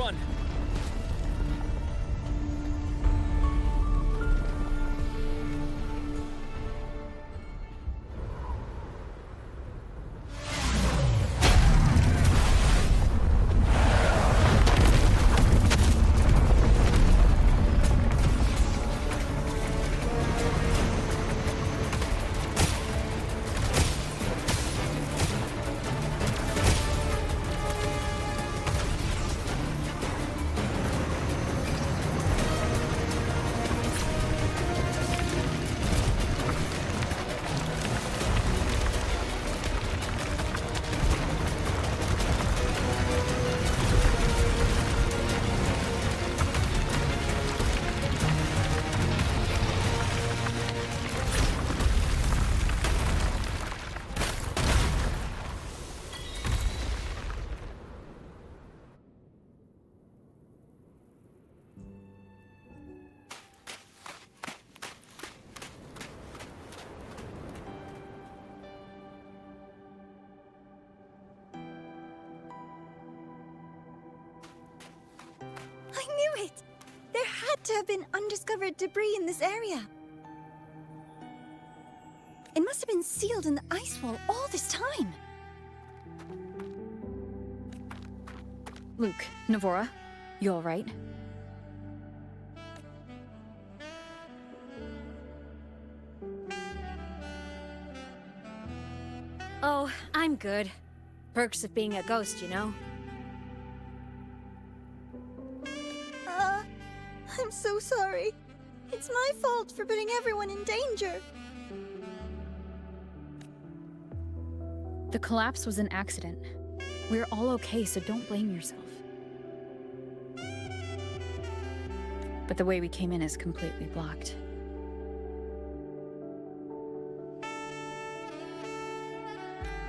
run! I knew it! There had to have been undiscovered debris in this area. It must have been sealed in the ice wall all this time. Luke, Navora, you all right? Oh, I'm good. Perks of being a ghost, you know? I'm so sorry. It's my fault for putting everyone in danger. The collapse was an accident. We're all okay, so don't blame yourself. But the way we came in is completely blocked.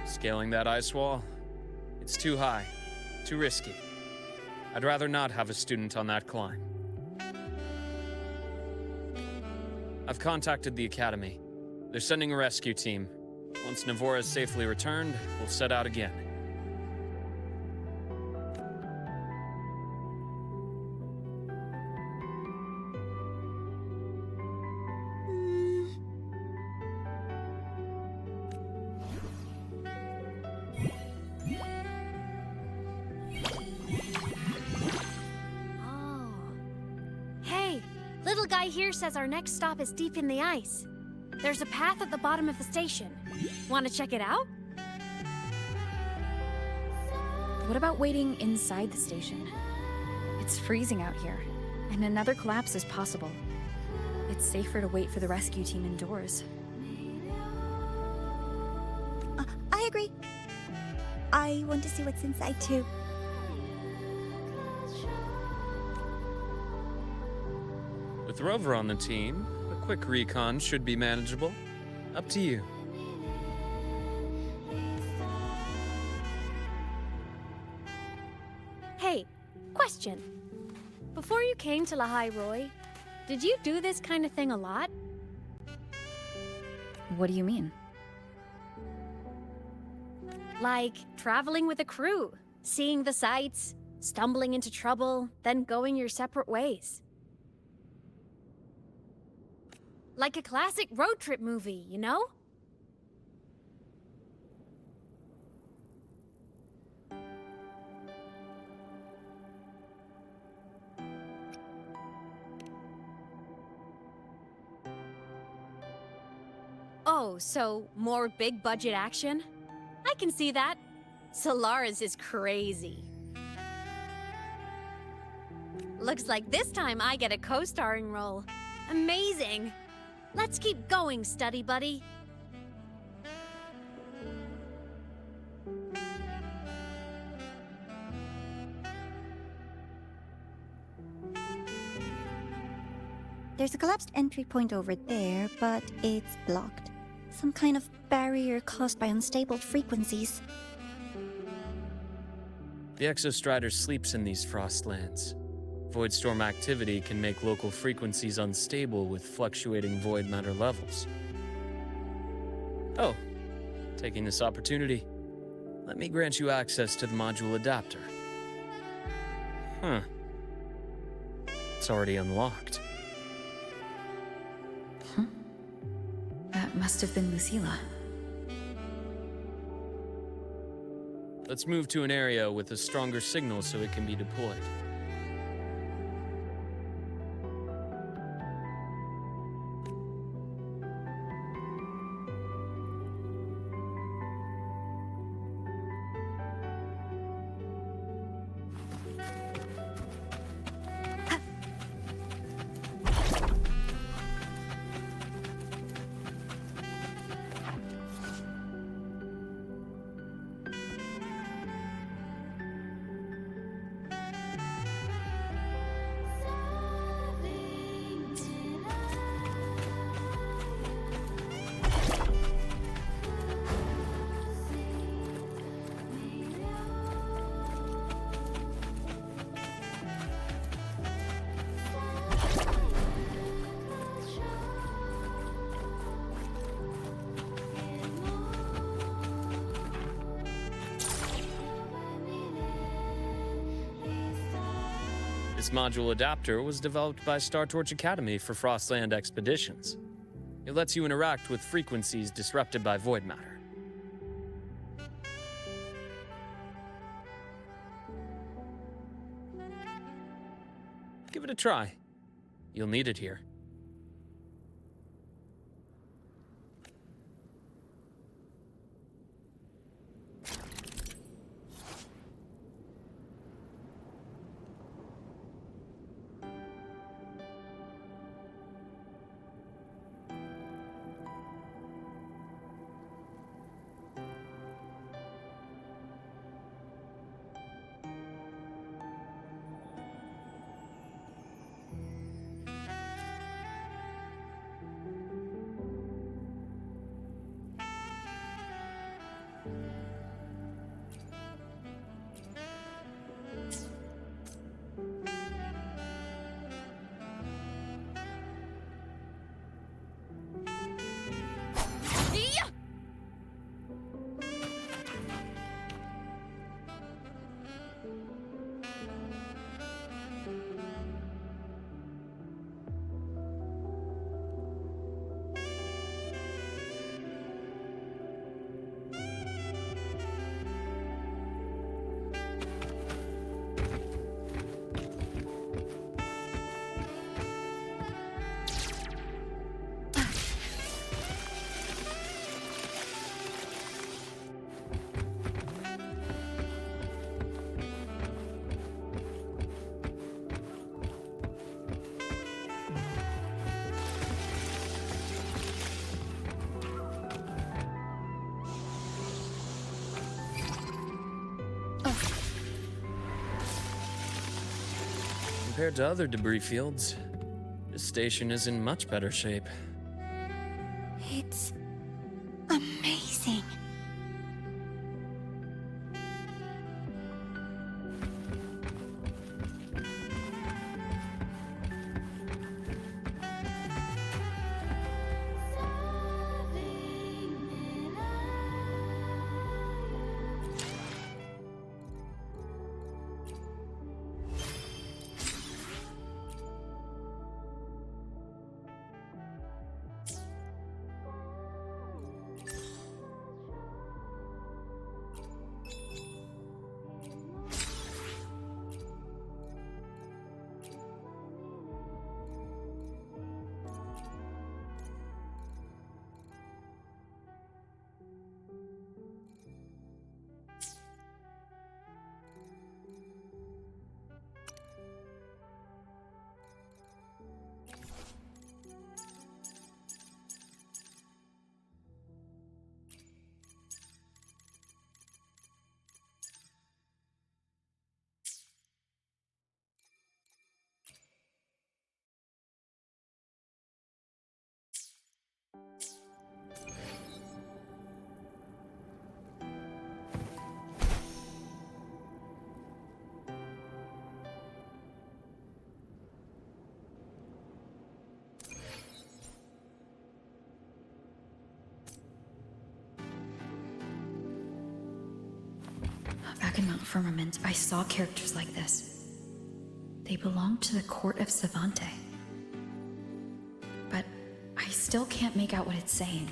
Scaling that ice wall? It's too high, too risky. I'd rather not have a student on that climb. I've contacted the Academy. They're sending a rescue team. Once Navora is safely returned, we'll set out again. Little guy here says our next stop is deep in the ice. There's a path at the bottom of the station. Want to check it out? What about waiting inside the station? It's freezing out here, and another collapse is possible. It's safer to wait for the rescue team indoors. I agree. I want to see what's inside too. With Rover on the team, a quick recon should be manageable. Up to you. Hey, question. Before you came to Lahai Roy, did you do this kind of thing a lot? What do you mean? Like traveling with a crew, seeing the sights, stumbling into trouble, then going your separate ways. Like a classic road trip movie, you know? Oh, so more big budget action? I can see that. Solaris is crazy. Looks like this time I get a co-starring role. Amazing! Let's keep going, study buddy. There's a collapsed entry point over there, but it's blocked. Some kind of barrier caused by unstable frequencies. The Exostrider sleeps in these frostlands. Void storm activity can make local frequencies unstable with fluctuating void matter levels. Oh, taking this opportunity, let me grant you access to the module adapter. Huh. It's already unlocked. That must have been Lucilla. Let's move to an area with a stronger signal so it can be deployed. This module adapter was developed by Star Torch Academy for Frostland expeditions. It lets you interact with frequencies disrupted by void matter. Give it a try. You'll need it here. Compared to other debris fields, this station is in much better shape. It's amazing. Back in Mount Firmament, I saw characters like this. They belong to the court of Savante. But I still can't make out what it's saying.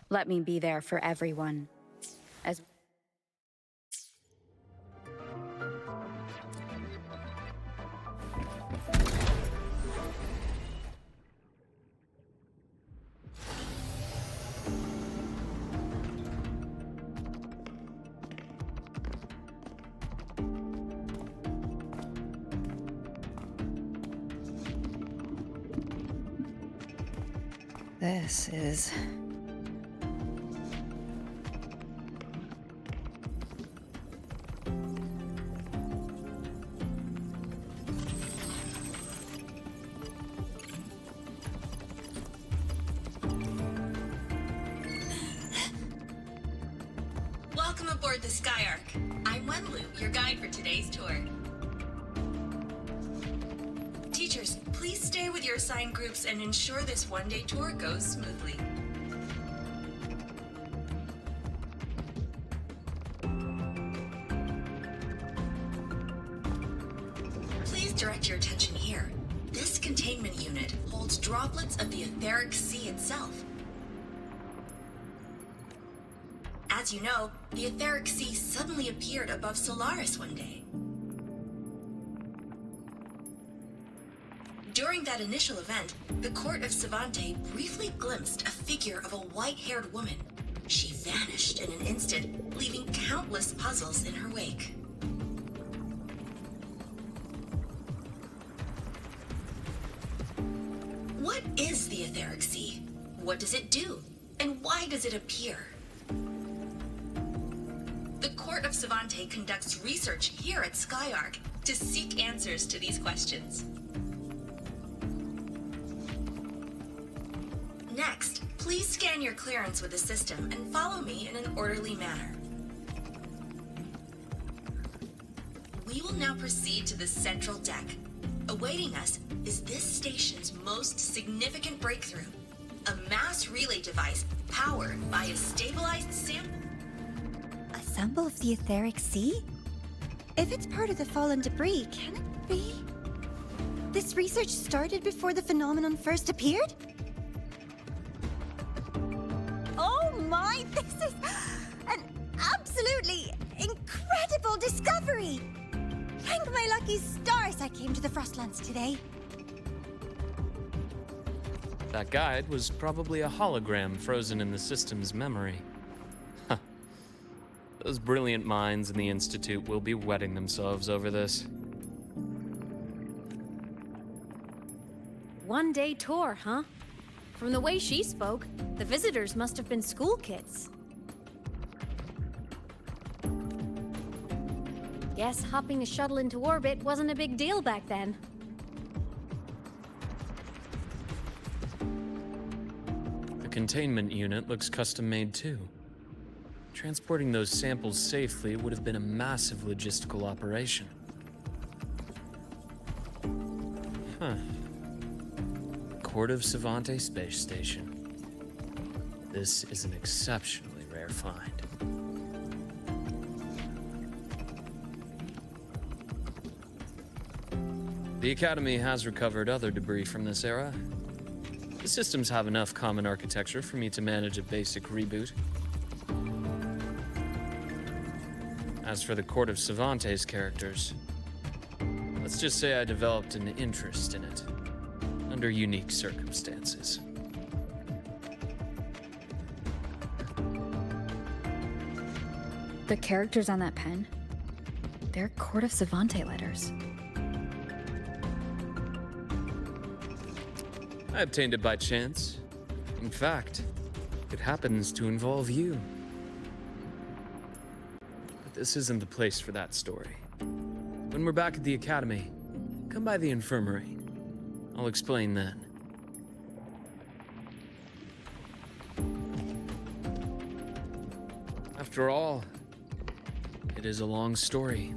Let me be there for everyone. As this is... Welcome aboard the Skyark. I'm Wenlu, your guide for today's tour. Teachers, please stay with your assigned groups and ensure this one-day tour goes smoothly. Please direct your attention here. This containment unit holds droplets of the etheric sea itself. As you know, the etheric sea suddenly appeared above Solaris one day. During that initial event, the court of Savante briefly glimpsed a figure of a white-haired woman. She vanished in an instant, leaving countless puzzles in her wake. What is the etheric sea? What does it do? And why does it appear? The Court of Savante conducts research here at Skyark to seek answers to these questions. Next, please scan your clearance with the system and follow me in an orderly manner. We will now proceed to the central deck. Awaiting us is this station's most significant breakthrough, a mass relay device powered by a stabilized sample. A sample of the etheric sea? If it's part of the fallen debris, can it be? This research started before the phenomenon first appeared? Oh my, this is an absolutely incredible discovery! Thank my lucky stars I came to the Frostlands today. That guide was probably a hologram frozen in the system's memory. Huh. Those brilliant minds in the Institute will be wetting themselves over this. One-day tour, huh? From the way she spoke, the visitors must have been school kids. Guess hopping a shuttle into orbit wasn't a big deal back then. The containment unit looks custom-made too. Transporting those samples safely would have been a massive logistical operation. Huh. Court of Savante Space Station. This is an exceptionally rare find. The Academy has recovered other debris from this era. The systems have enough common architecture for me to manage a basic reboot. As for the Court of Cervantes characters, let's just say I developed an interest in it, under unique circumstances. The characters on that pen, they're Court of Cervantes letters. I obtained it by chance. In fact, it happens to involve you. But this isn't the place for that story. When we're back at the academy, come by the infirmary. I'll explain then. After all, it is a long story.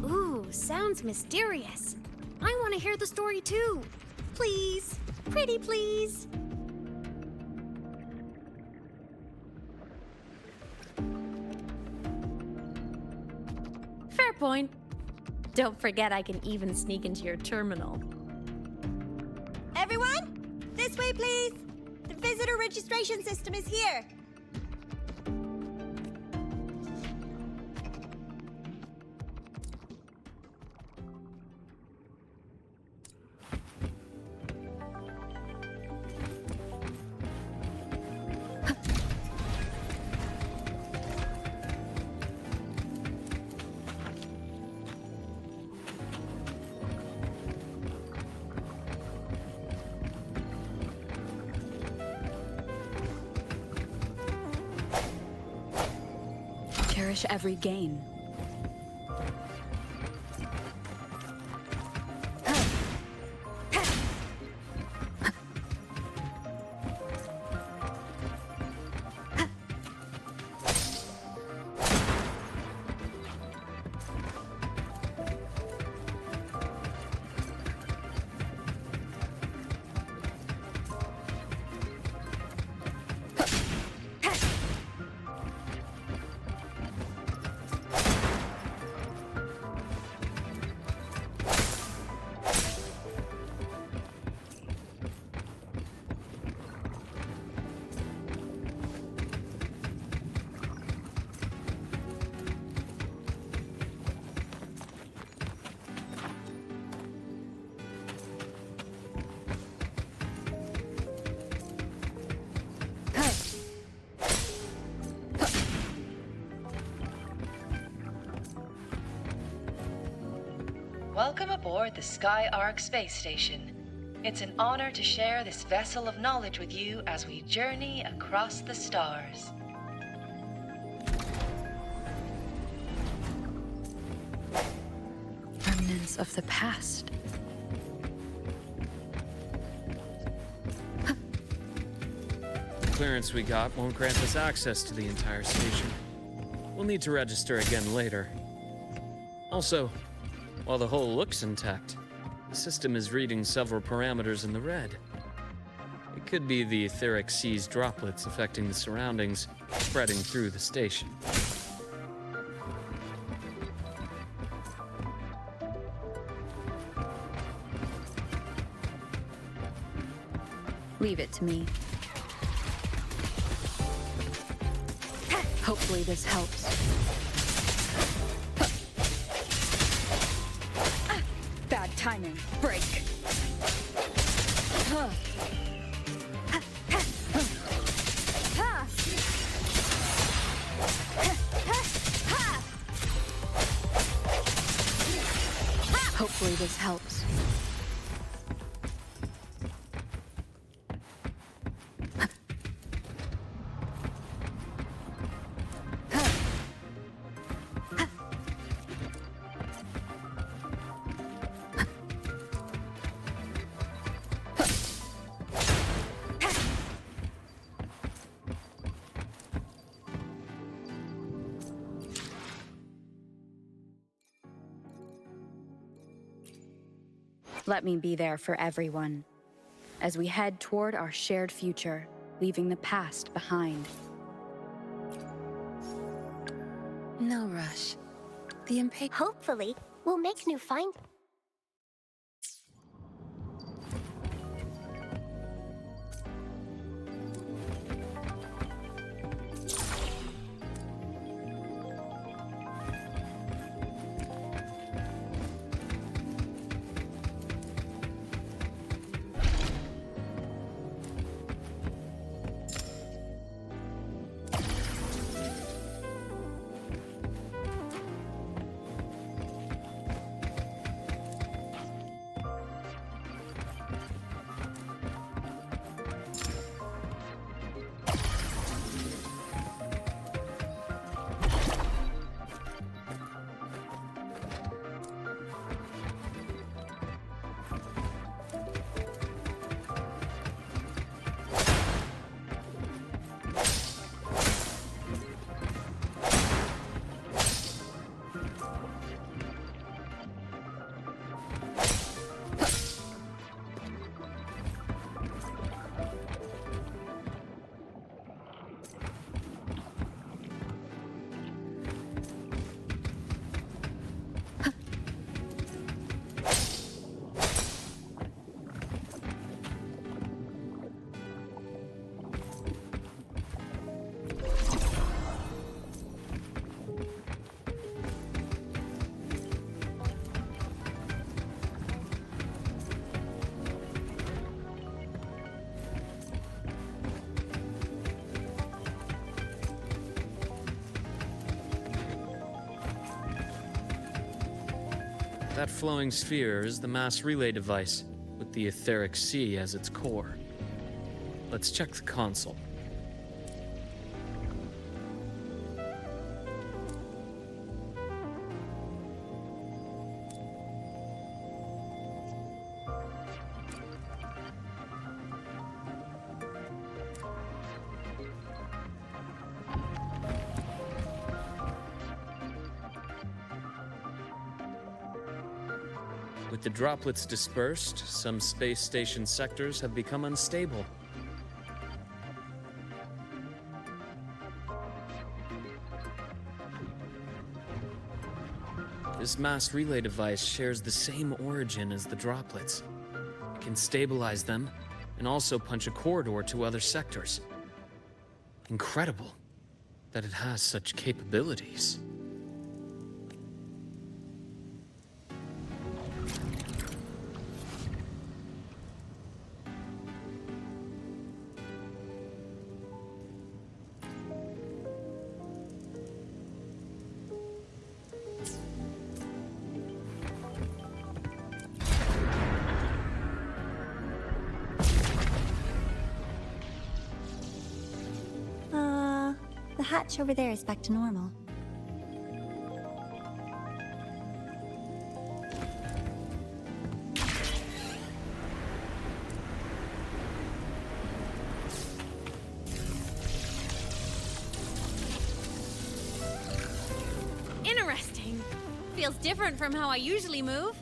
Ooh, sounds mysterious. I want to hear the story too. Please. Pretty please. Fair point. Don't forget I can even sneak into your terminal. Everyone, this way, please. The visitor registration system is here. Cherish every gain. Welcome aboard the Sky Arc space station. It's an honor to share this vessel of knowledge with you as we journey across the stars. Remnants of the past. The clearance we got won't grant us access to the entire station. We'll need to register again later. Also, while the hull looks intact, the system is reading several parameters in the red. It could be the etheric sea's droplets affecting the surroundings, spreading through the station. Leave it to me. Hopefully this helps. Bad timing. Break. Hopefully this helps. Let me be there for everyone as we head toward our shared future, leaving the past behind. No rush. The impatient. Hopefully, we'll make new find. That flowing sphere is the mass relay device, with the etheric sea as its core. Let's check the console. With the droplets dispersed, some space station sectors have become unstable. This mass relay device shares the same origin as the droplets. It can stabilize them and also punch a corridor to other sectors. Incredible that it has such capabilities. The hatch over there is back to normal. Interesting. Feels different from how I usually move.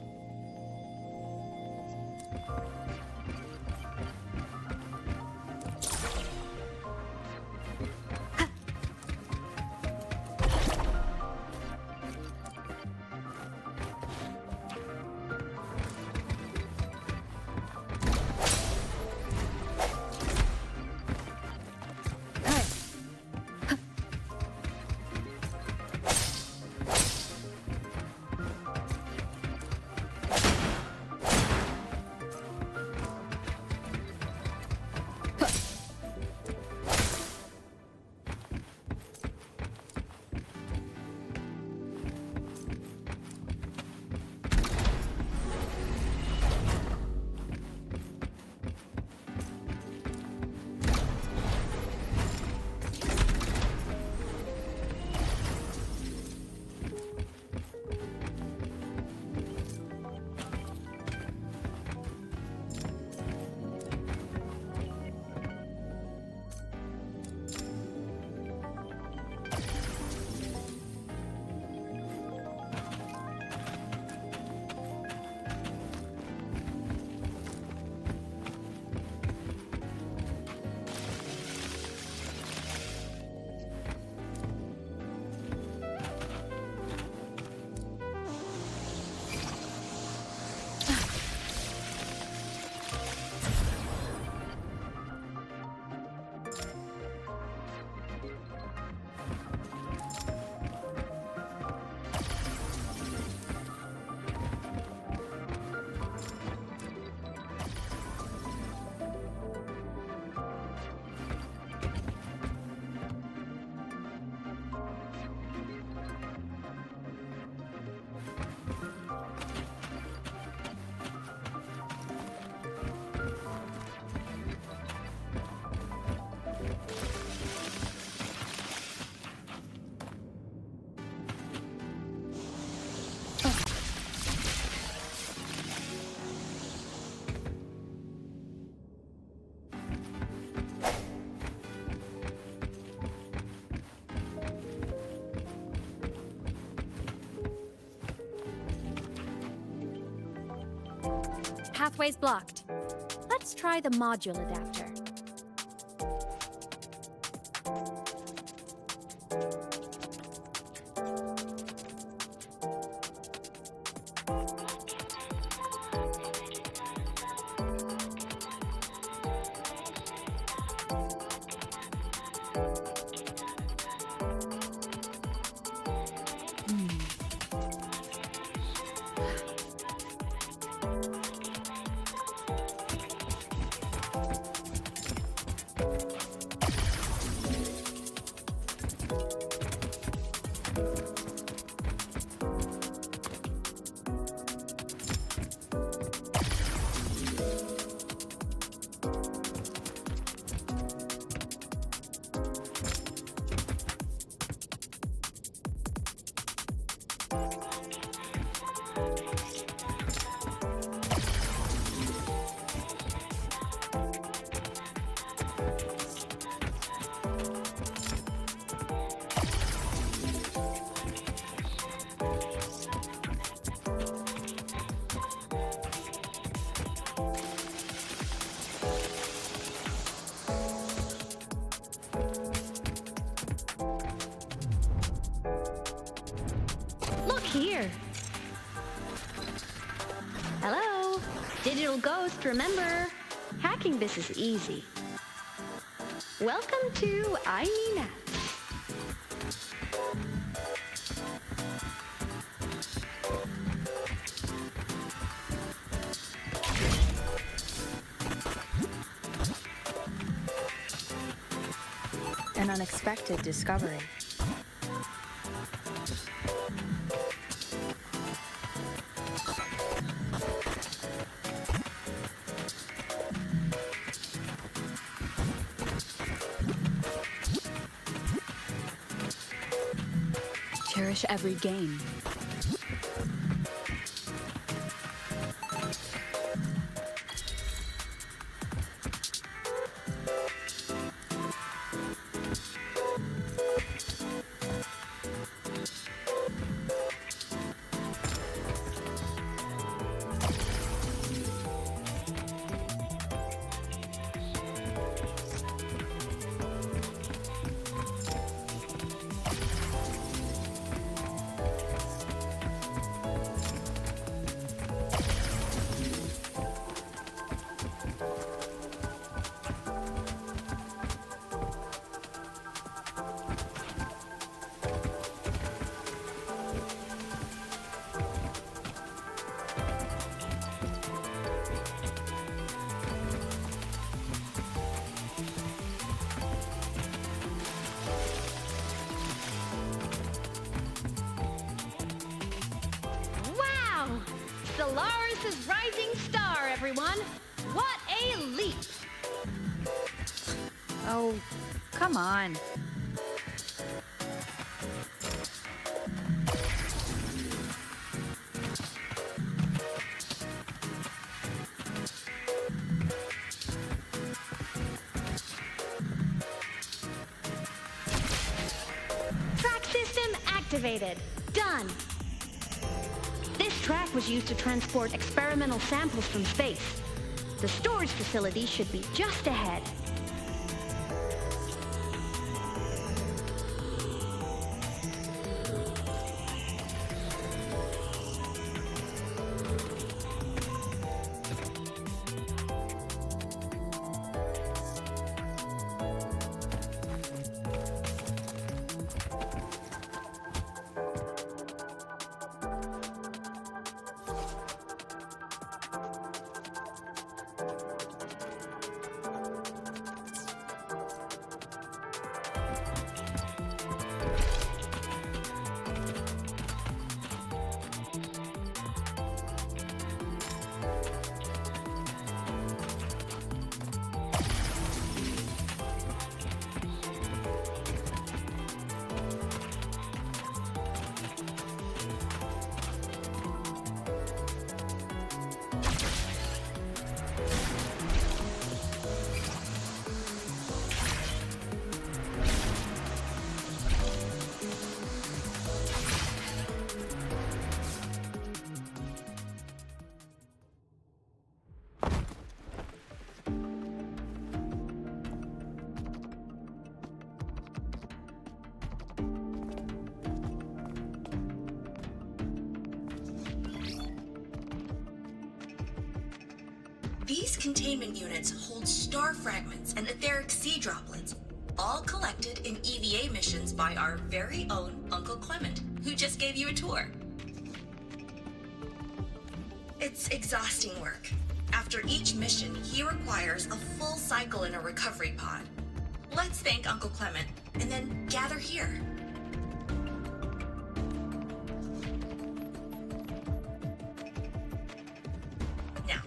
Pathway's blocked. Let's try the module adapter. here. Hello? Digital Ghost, remember? Hacking this is easy. Welcome to I Mean Apps. An unexpected discovery. Cherish every game. Solaris' rising star, everyone! What a leap! Oh, come on. Track system activated. Done. This track was used to transport experimental samples from space. The storage facility should be just ahead. These containment units hold star fragments and etheric sea droplets, all collected in EVA missions by our very own Uncle Clement, who just gave you a tour. It's exhausting work. After each mission, he requires a full cycle in a recovery pod. Let's thank Uncle Clement, and then gather here. Now,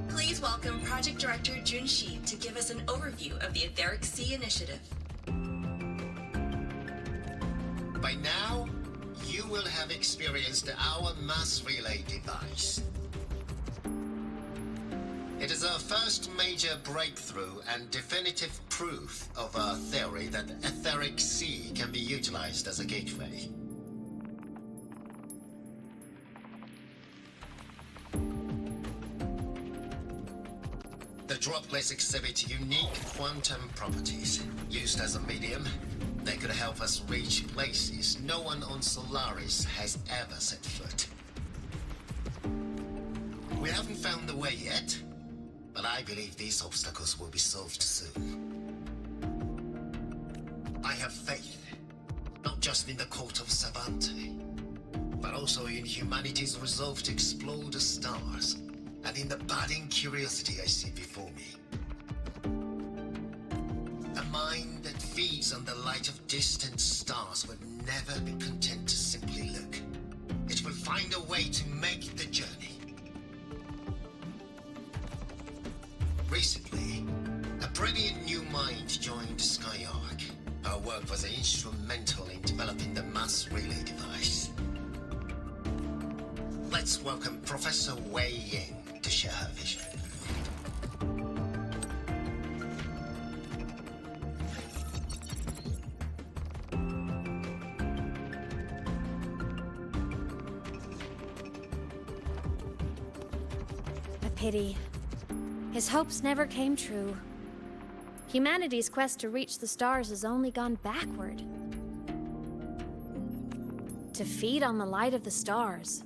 please welcome Project Director Jun Shi to give us an overview of the Etheric Sea Initiative. By now, you will have experienced our mass relay device. It is our first major breakthrough and definitive proof of our theory that the Etheric Sea can be utilized as a gateway. The droplets exhibit unique quantum properties. Used as a medium, They could help us reach places no one on Solaris has ever set foot. We haven't found the way yet, but I believe these obstacles will be solved soon. I have faith, not just in the cult of Savante, but also in humanity's resolve to explore the stars, and in the budding curiosity I see before me. A mind that feeds on the light of distant stars would never be content to simply look. It will find a way to make the journey. Recently, a brilliant new mind joined Skyark. Her work was instrumental in developing the mass relay device. Let's welcome Professor Wei Ying to share her vision. A pity. His hopes never came true. Humanity's quest to reach the stars has only gone backward. To feed on the light of the stars.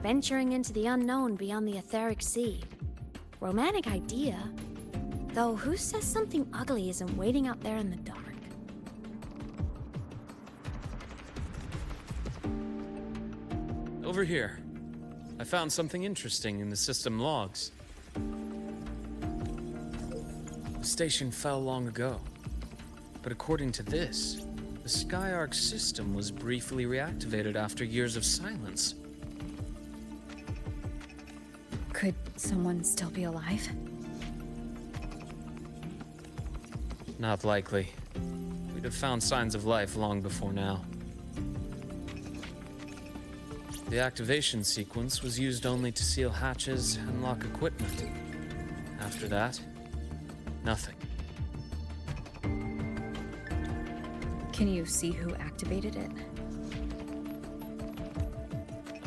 Venturing into the unknown beyond the etheric sea. Romantic idea. Though who says something ugly isn't waiting out there in the dark? Over here. I found something interesting in the system logs. The station fell long ago. But according to this, the Skyark system was briefly reactivated after years of silence. Could someone still be alive? Not likely. We'd have found signs of life long before now. The activation sequence was used only to seal hatches and lock equipment. After that, nothing. Can you see who activated it?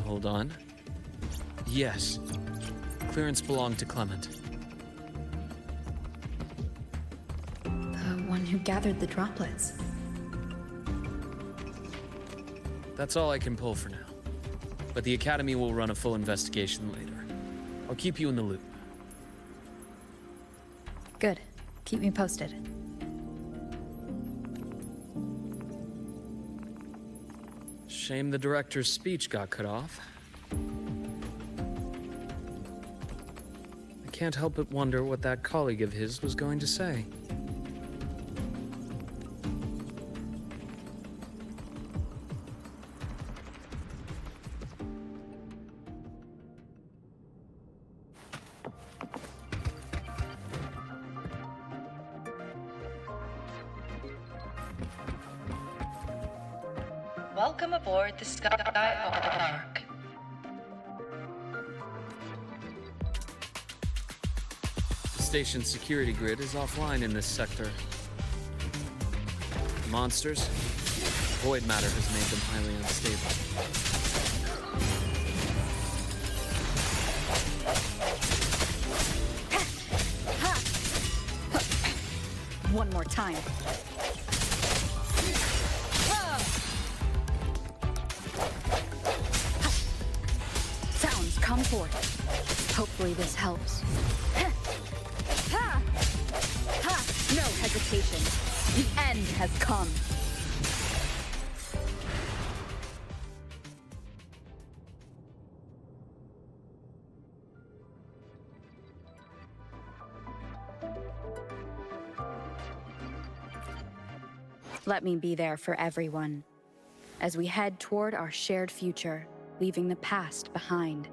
Hold on. Yes. Clearance belonged to Clement. The one who gathered the droplets. That's all I can pull for now. But the Academy will run a full investigation later. I'll keep you in the loop. Good. Keep me posted. Shame the director's speech got cut off. I can't help but wonder what that colleague of his was going to say. Welcome aboard the Skyark. The station's security grid is offline in this sector. The monsters, void matter has made them highly unstable. One more time. Sounds come forth. Hopefully this helps. No hesitation. The end has come. Let me be there for everyone, as we head toward our shared future, leaving the past behind.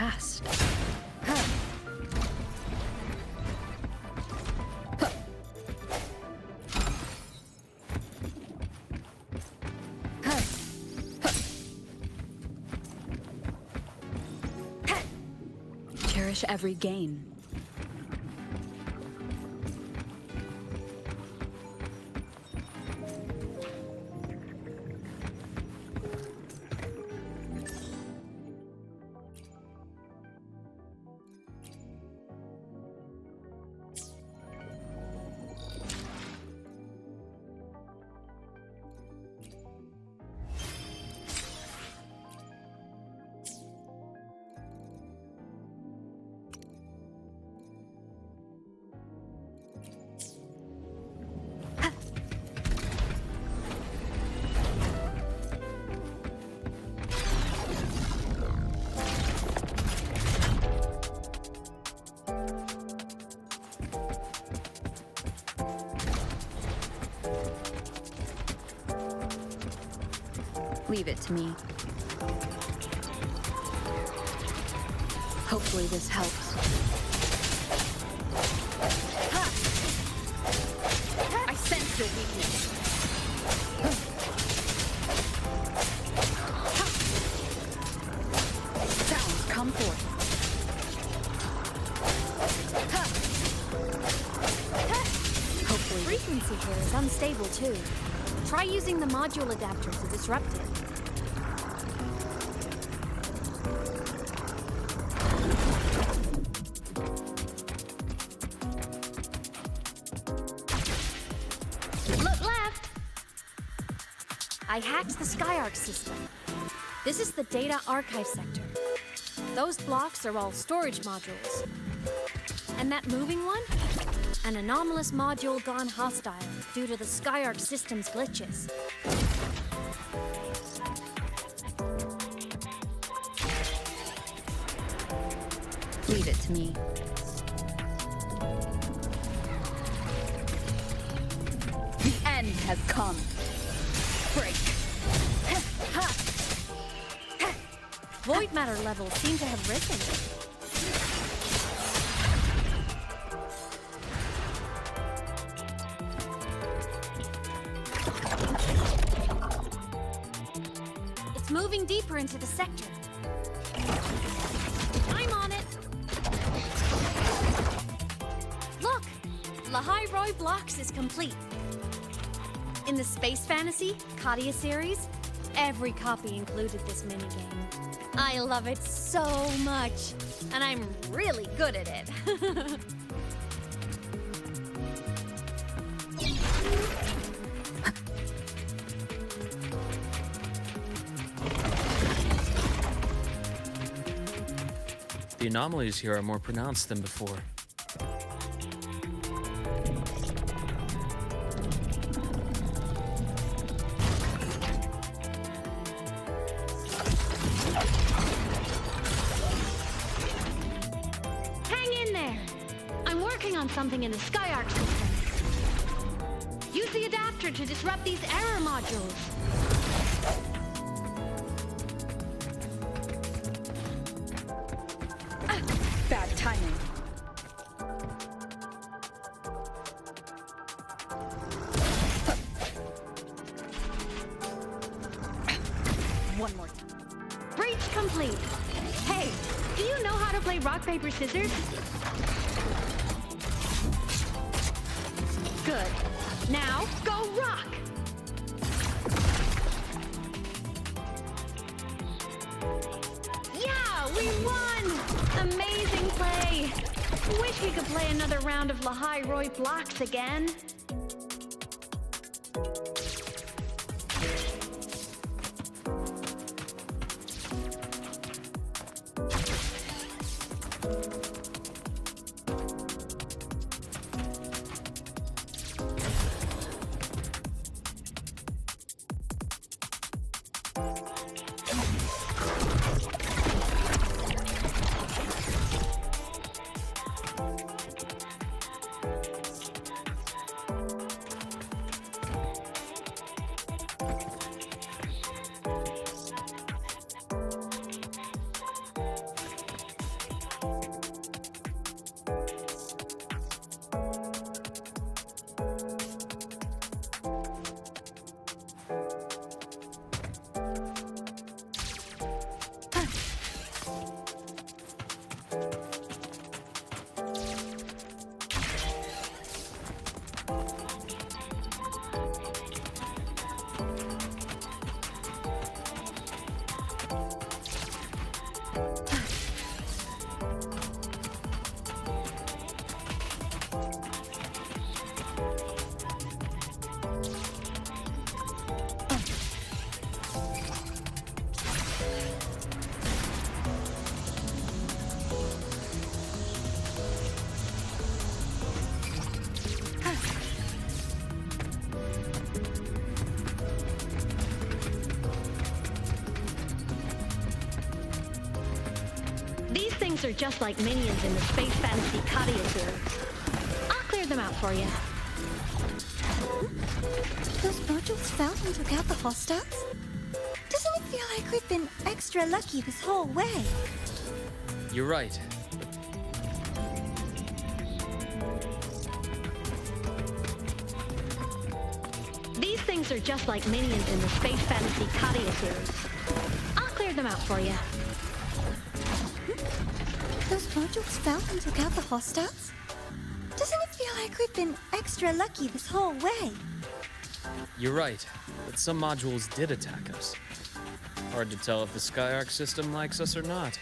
past. Cherish every gain. Leave it to me. Hopefully this helps. I sense your weakness. Sounds come forth. Hopefully. Frequency here is unstable too. Try using the module adapter to disrupt it. Look left! I hacked the Skyarc system. This is the data archive sector. Those blocks are all storage modules. And that moving one? An anomalous module gone hostile due to the Skyarc system's glitches. Leave it to me. The end has come. Break. Void matter levels seem to have risen. It's moving deeper into the sector. I'm on it. Look! Lahai Roy Blocks is complete. In the Space Fantasy Katia series, every copy included this minigame. I love it so much, and I'm really good at it. The anomalies here are more pronounced than before. Something in the Skyarc system. Use the adapter to disrupt these error modules. Bad timing. One more. Breach complete. Hey, do you know how to play rock, paper, scissors? Good. Now, go rock! Yeah, we won! Amazing play! Wish we could play another round of Lahai Roy Blocks again. things are just like minions in the space fantasy Katia series. I'll clear them out for you. Those modules fell and took out the hostiles? Doesn't it feel like we've been extra lucky this whole way? You're right. These things are just like minions in the space fantasy Katia series. I'll clear them out for you. Those modules fell and took out the hostiles? Doesn't it feel like we've been extra lucky this whole way? You're right, but some modules did attack us. Hard to tell if the Skyark system likes us or not.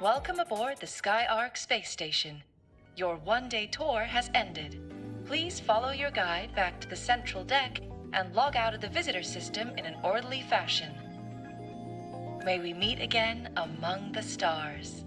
Welcome aboard the Skyark space station. Your one-day tour has ended. Please follow your guide back to the central deck and log out of the visitor system in an orderly fashion. May we meet again among the stars.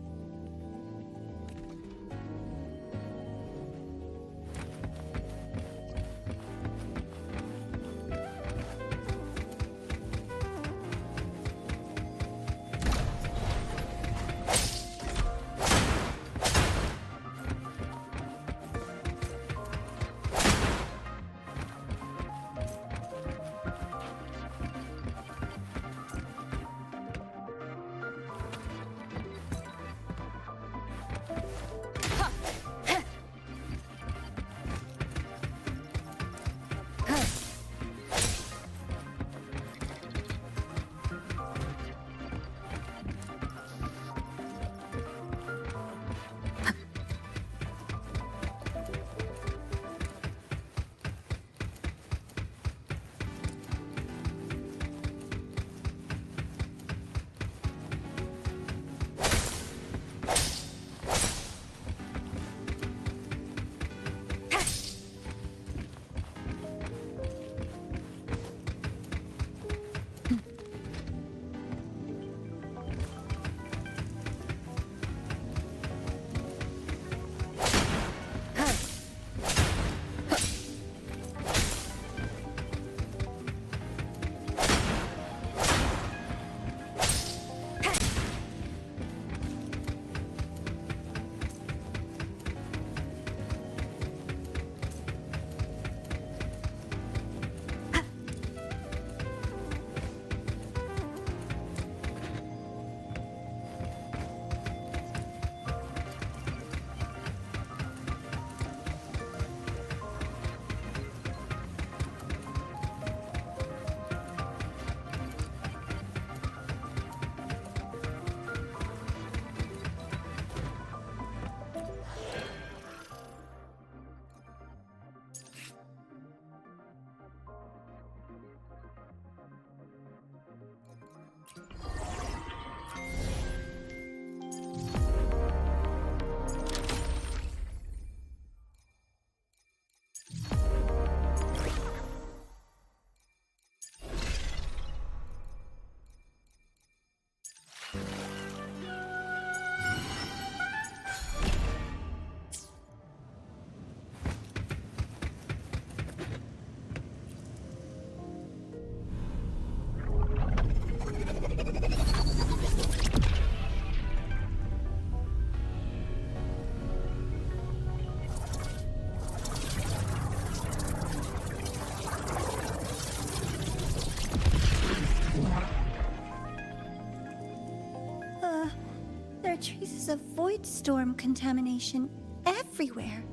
Traces of void storm contamination everywhere.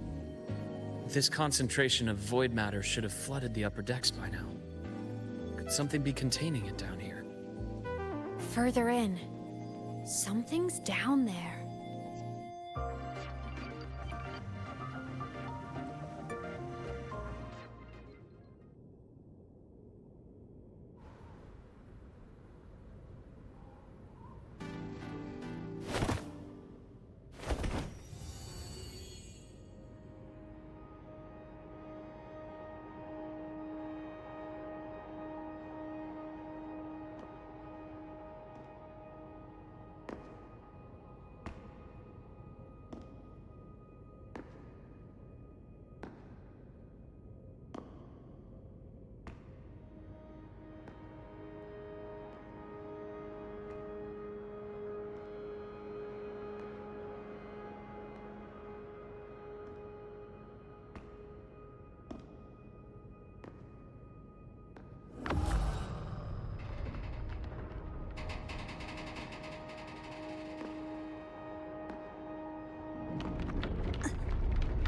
This concentration of void matter should have flooded the upper decks by now. Could something be containing it down here? Further in. Something's down there.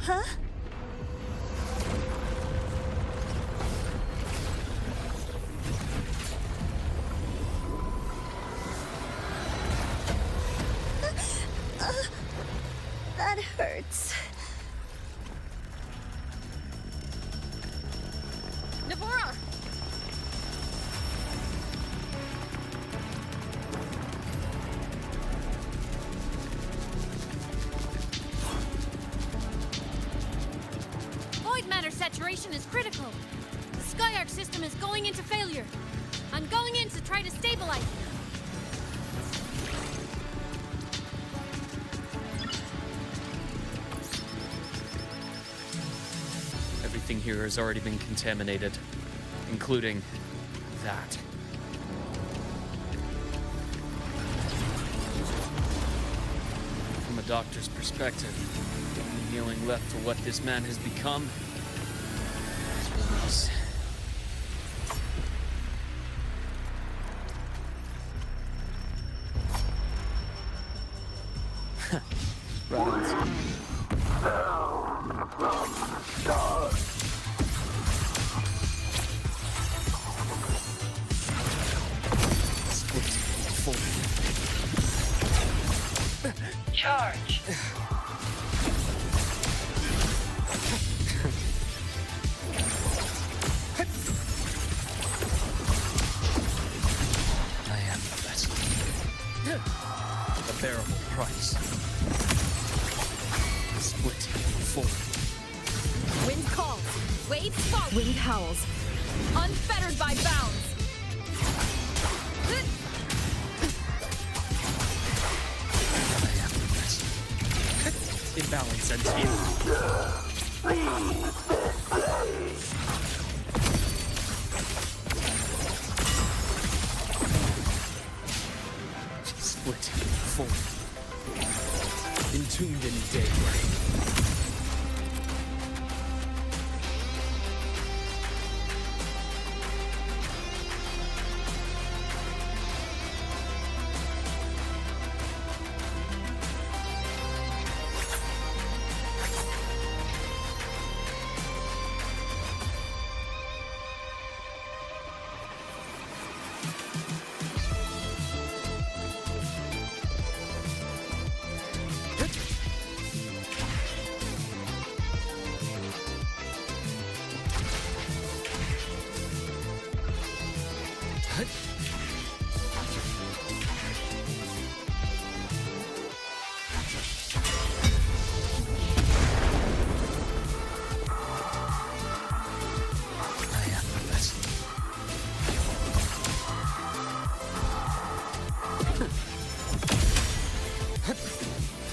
Huh? That hurts. Navora! Void matter saturation is critical. The Skyark system is going into failure. I'm going in to try to stabilize it. Everything here has already been contaminated, including that. From a doctor's perspective, the only healing left for what this man has become is... right on. Charge. I am the vessel. A bearable price. Split forward. Wind calls. Waves fall. Wind howls. Unfettered by bounds. Imbalance and heal. Split forward. Entombed in daybreak.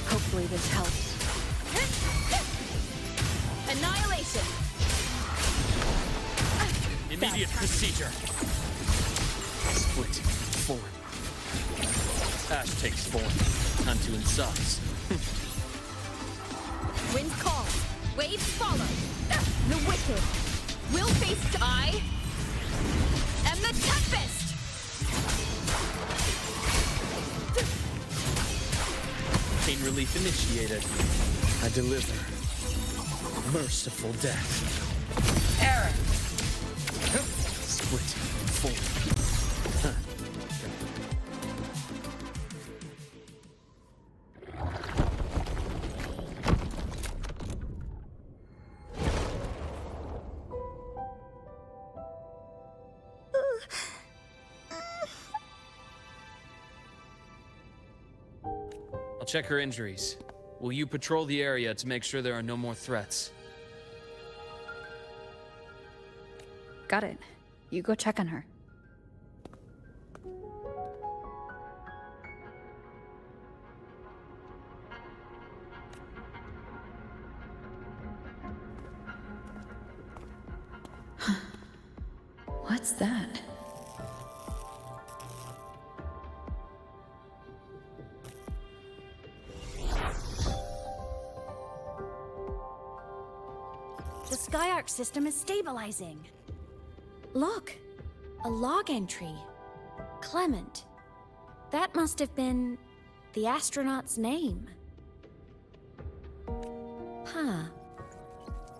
Hopefully this helps. Annihilation! Immediate procedure. Split forward. Ash takes form. Time to incise. Wind calls. Waves follow. The wicked will face. I am the Tempest! Pain relief initiated. I deliver. Merciful death. Error. Split forward. I'll check her injuries. Will you patrol the area to make sure there are no more threats? Got it. You go check on her. What's that? The SkyArk system is stabilizing. Look, a log entry. Clement. That must have been the astronaut's name. Huh.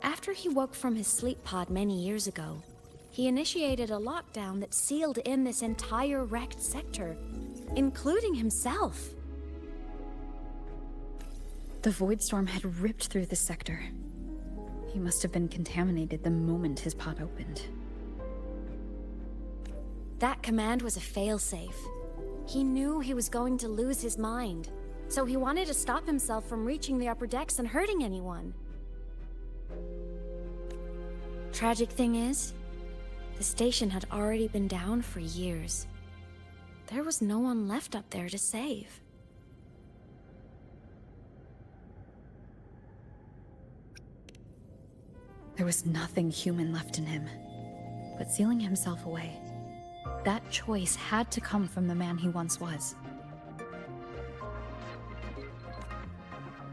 After he woke from his sleep pod many years ago, he initiated a lockdown that sealed in this entire wrecked sector, including himself. The void storm had ripped through the sector. He must have been contaminated the moment his pod opened. That command was a failsafe. He knew he was going to lose his mind, so he wanted to stop himself from reaching the upper decks and hurting anyone. Tragic thing is, the station had already been down for years. There was no one left up there to save. There was nothing human left in him, but sealing himself away. That choice had to come from the man he once was.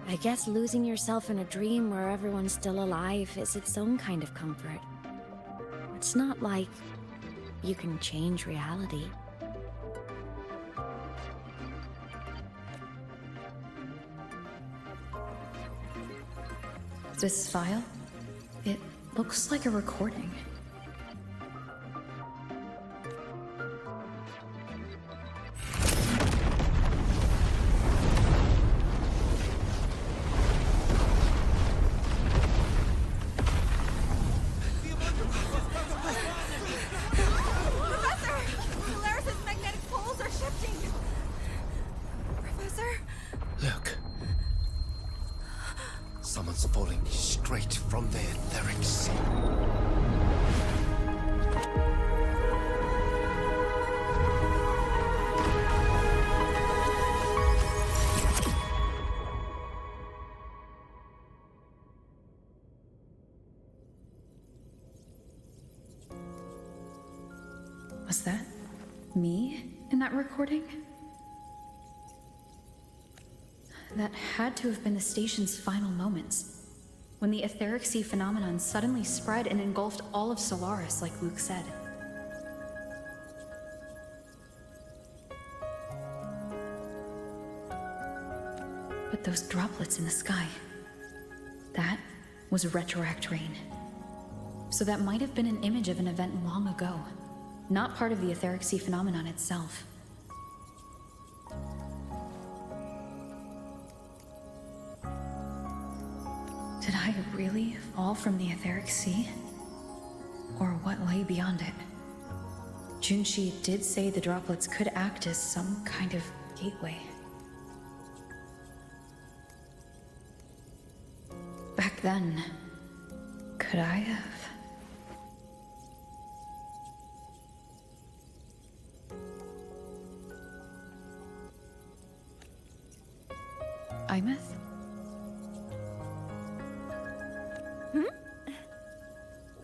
I guess losing yourself in a dream where everyone's still alive is its own kind of comfort. It's not like you can change reality. This file? It looks like a recording. Look. Someone's falling straight from the etheric sea. Was that me in that recording? That had to have been the station's final moments, when the etheric sea phenomenon suddenly spread and engulfed all of Solaris, like Luke said. But those droplets in the sky, that was retroact rain. So that might have been an image of an event long ago, not part of the etheric sea phenomenon itself. Did I really fall from the etheric sea? Or what lay beyond it? Junshi did say the droplets could act as some kind of gateway. Back then, could I have? Imeth?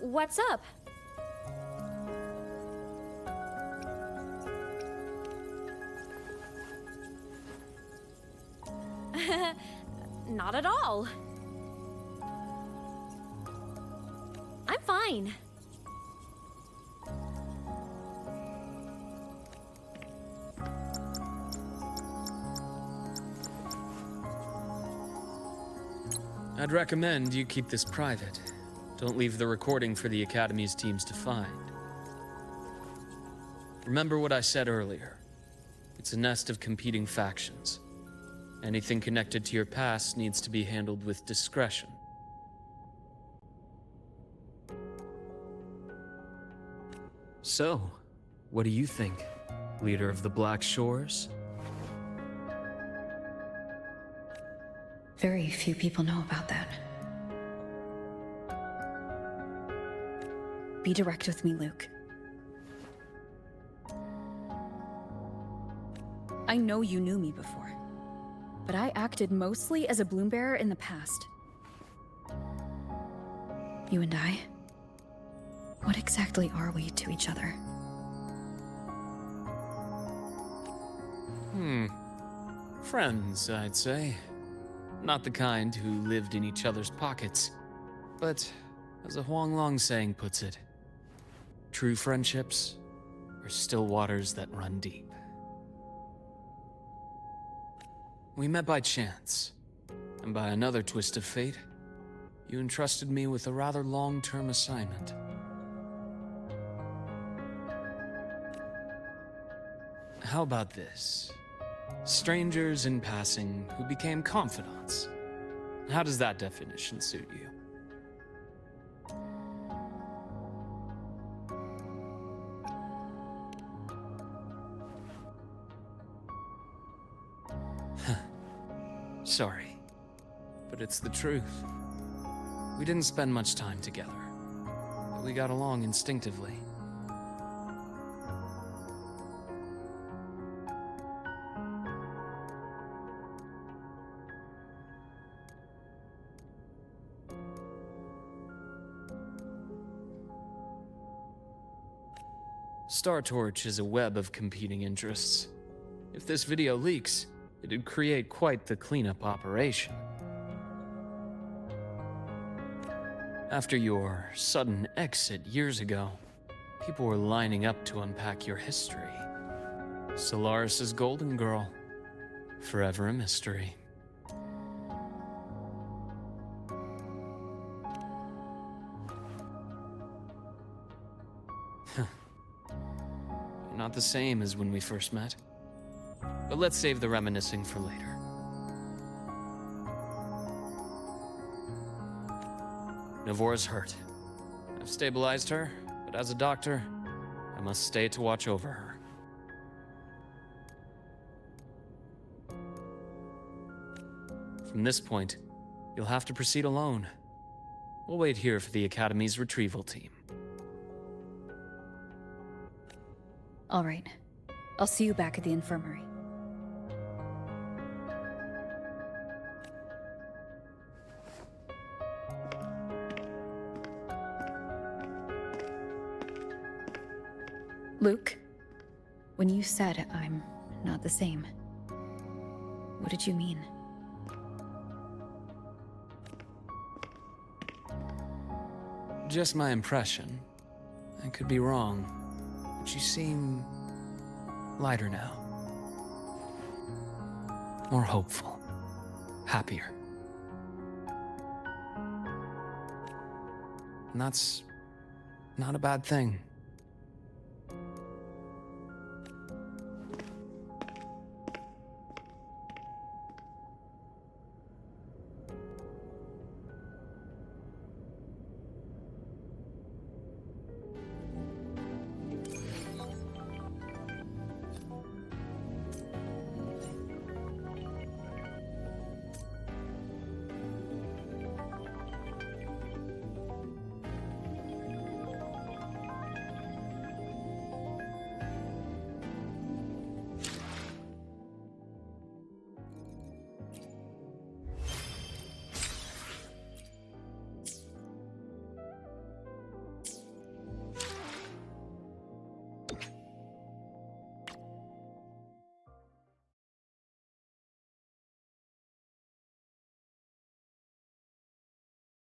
What's up? Not at all. I'm fine. I'd recommend you keep this private. Don't leave the recording for the Academy's teams to find. Remember what I said earlier. It's a nest of competing factions. Anything connected to your past needs to be handled with discretion. So, what do you think, leader of the Black Shores? Very few people know about that. Be direct with me, Luke. I know you knew me before, but I acted mostly as a bloom bearer in the past. You and I, what exactly are we to each other? Friends, I'd say. Not the kind who lived in each other's pockets, but as a Huanglong saying puts it, true friendships are still waters that run deep. We met by chance, and by another twist of fate, you entrusted me with a rather long-term assignment. How about this? Strangers in passing who became confidants. How does that definition suit you? Sorry, but it's the truth. We didn't spend much time together, but we got along instinctively. Star Torch is a web of competing interests. If this video leaks, it'd create quite the cleanup operation. After your sudden exit years ago, people were lining up to unpack your history. Solaris's golden girl, forever a mystery. You're not the same as when we first met. But let's save the reminiscing for later. Navora's hurt. I've stabilized her, but as a doctor, I must stay to watch over her. From this point, you'll have to proceed alone. We'll wait here for the Academy's retrieval team. All right. I'll see you back at the infirmary. Luke, when you said I'm not the same, what did you mean? Just my impression. I could be wrong, but you seem lighter now. More hopeful. Happier. And that's not a bad thing.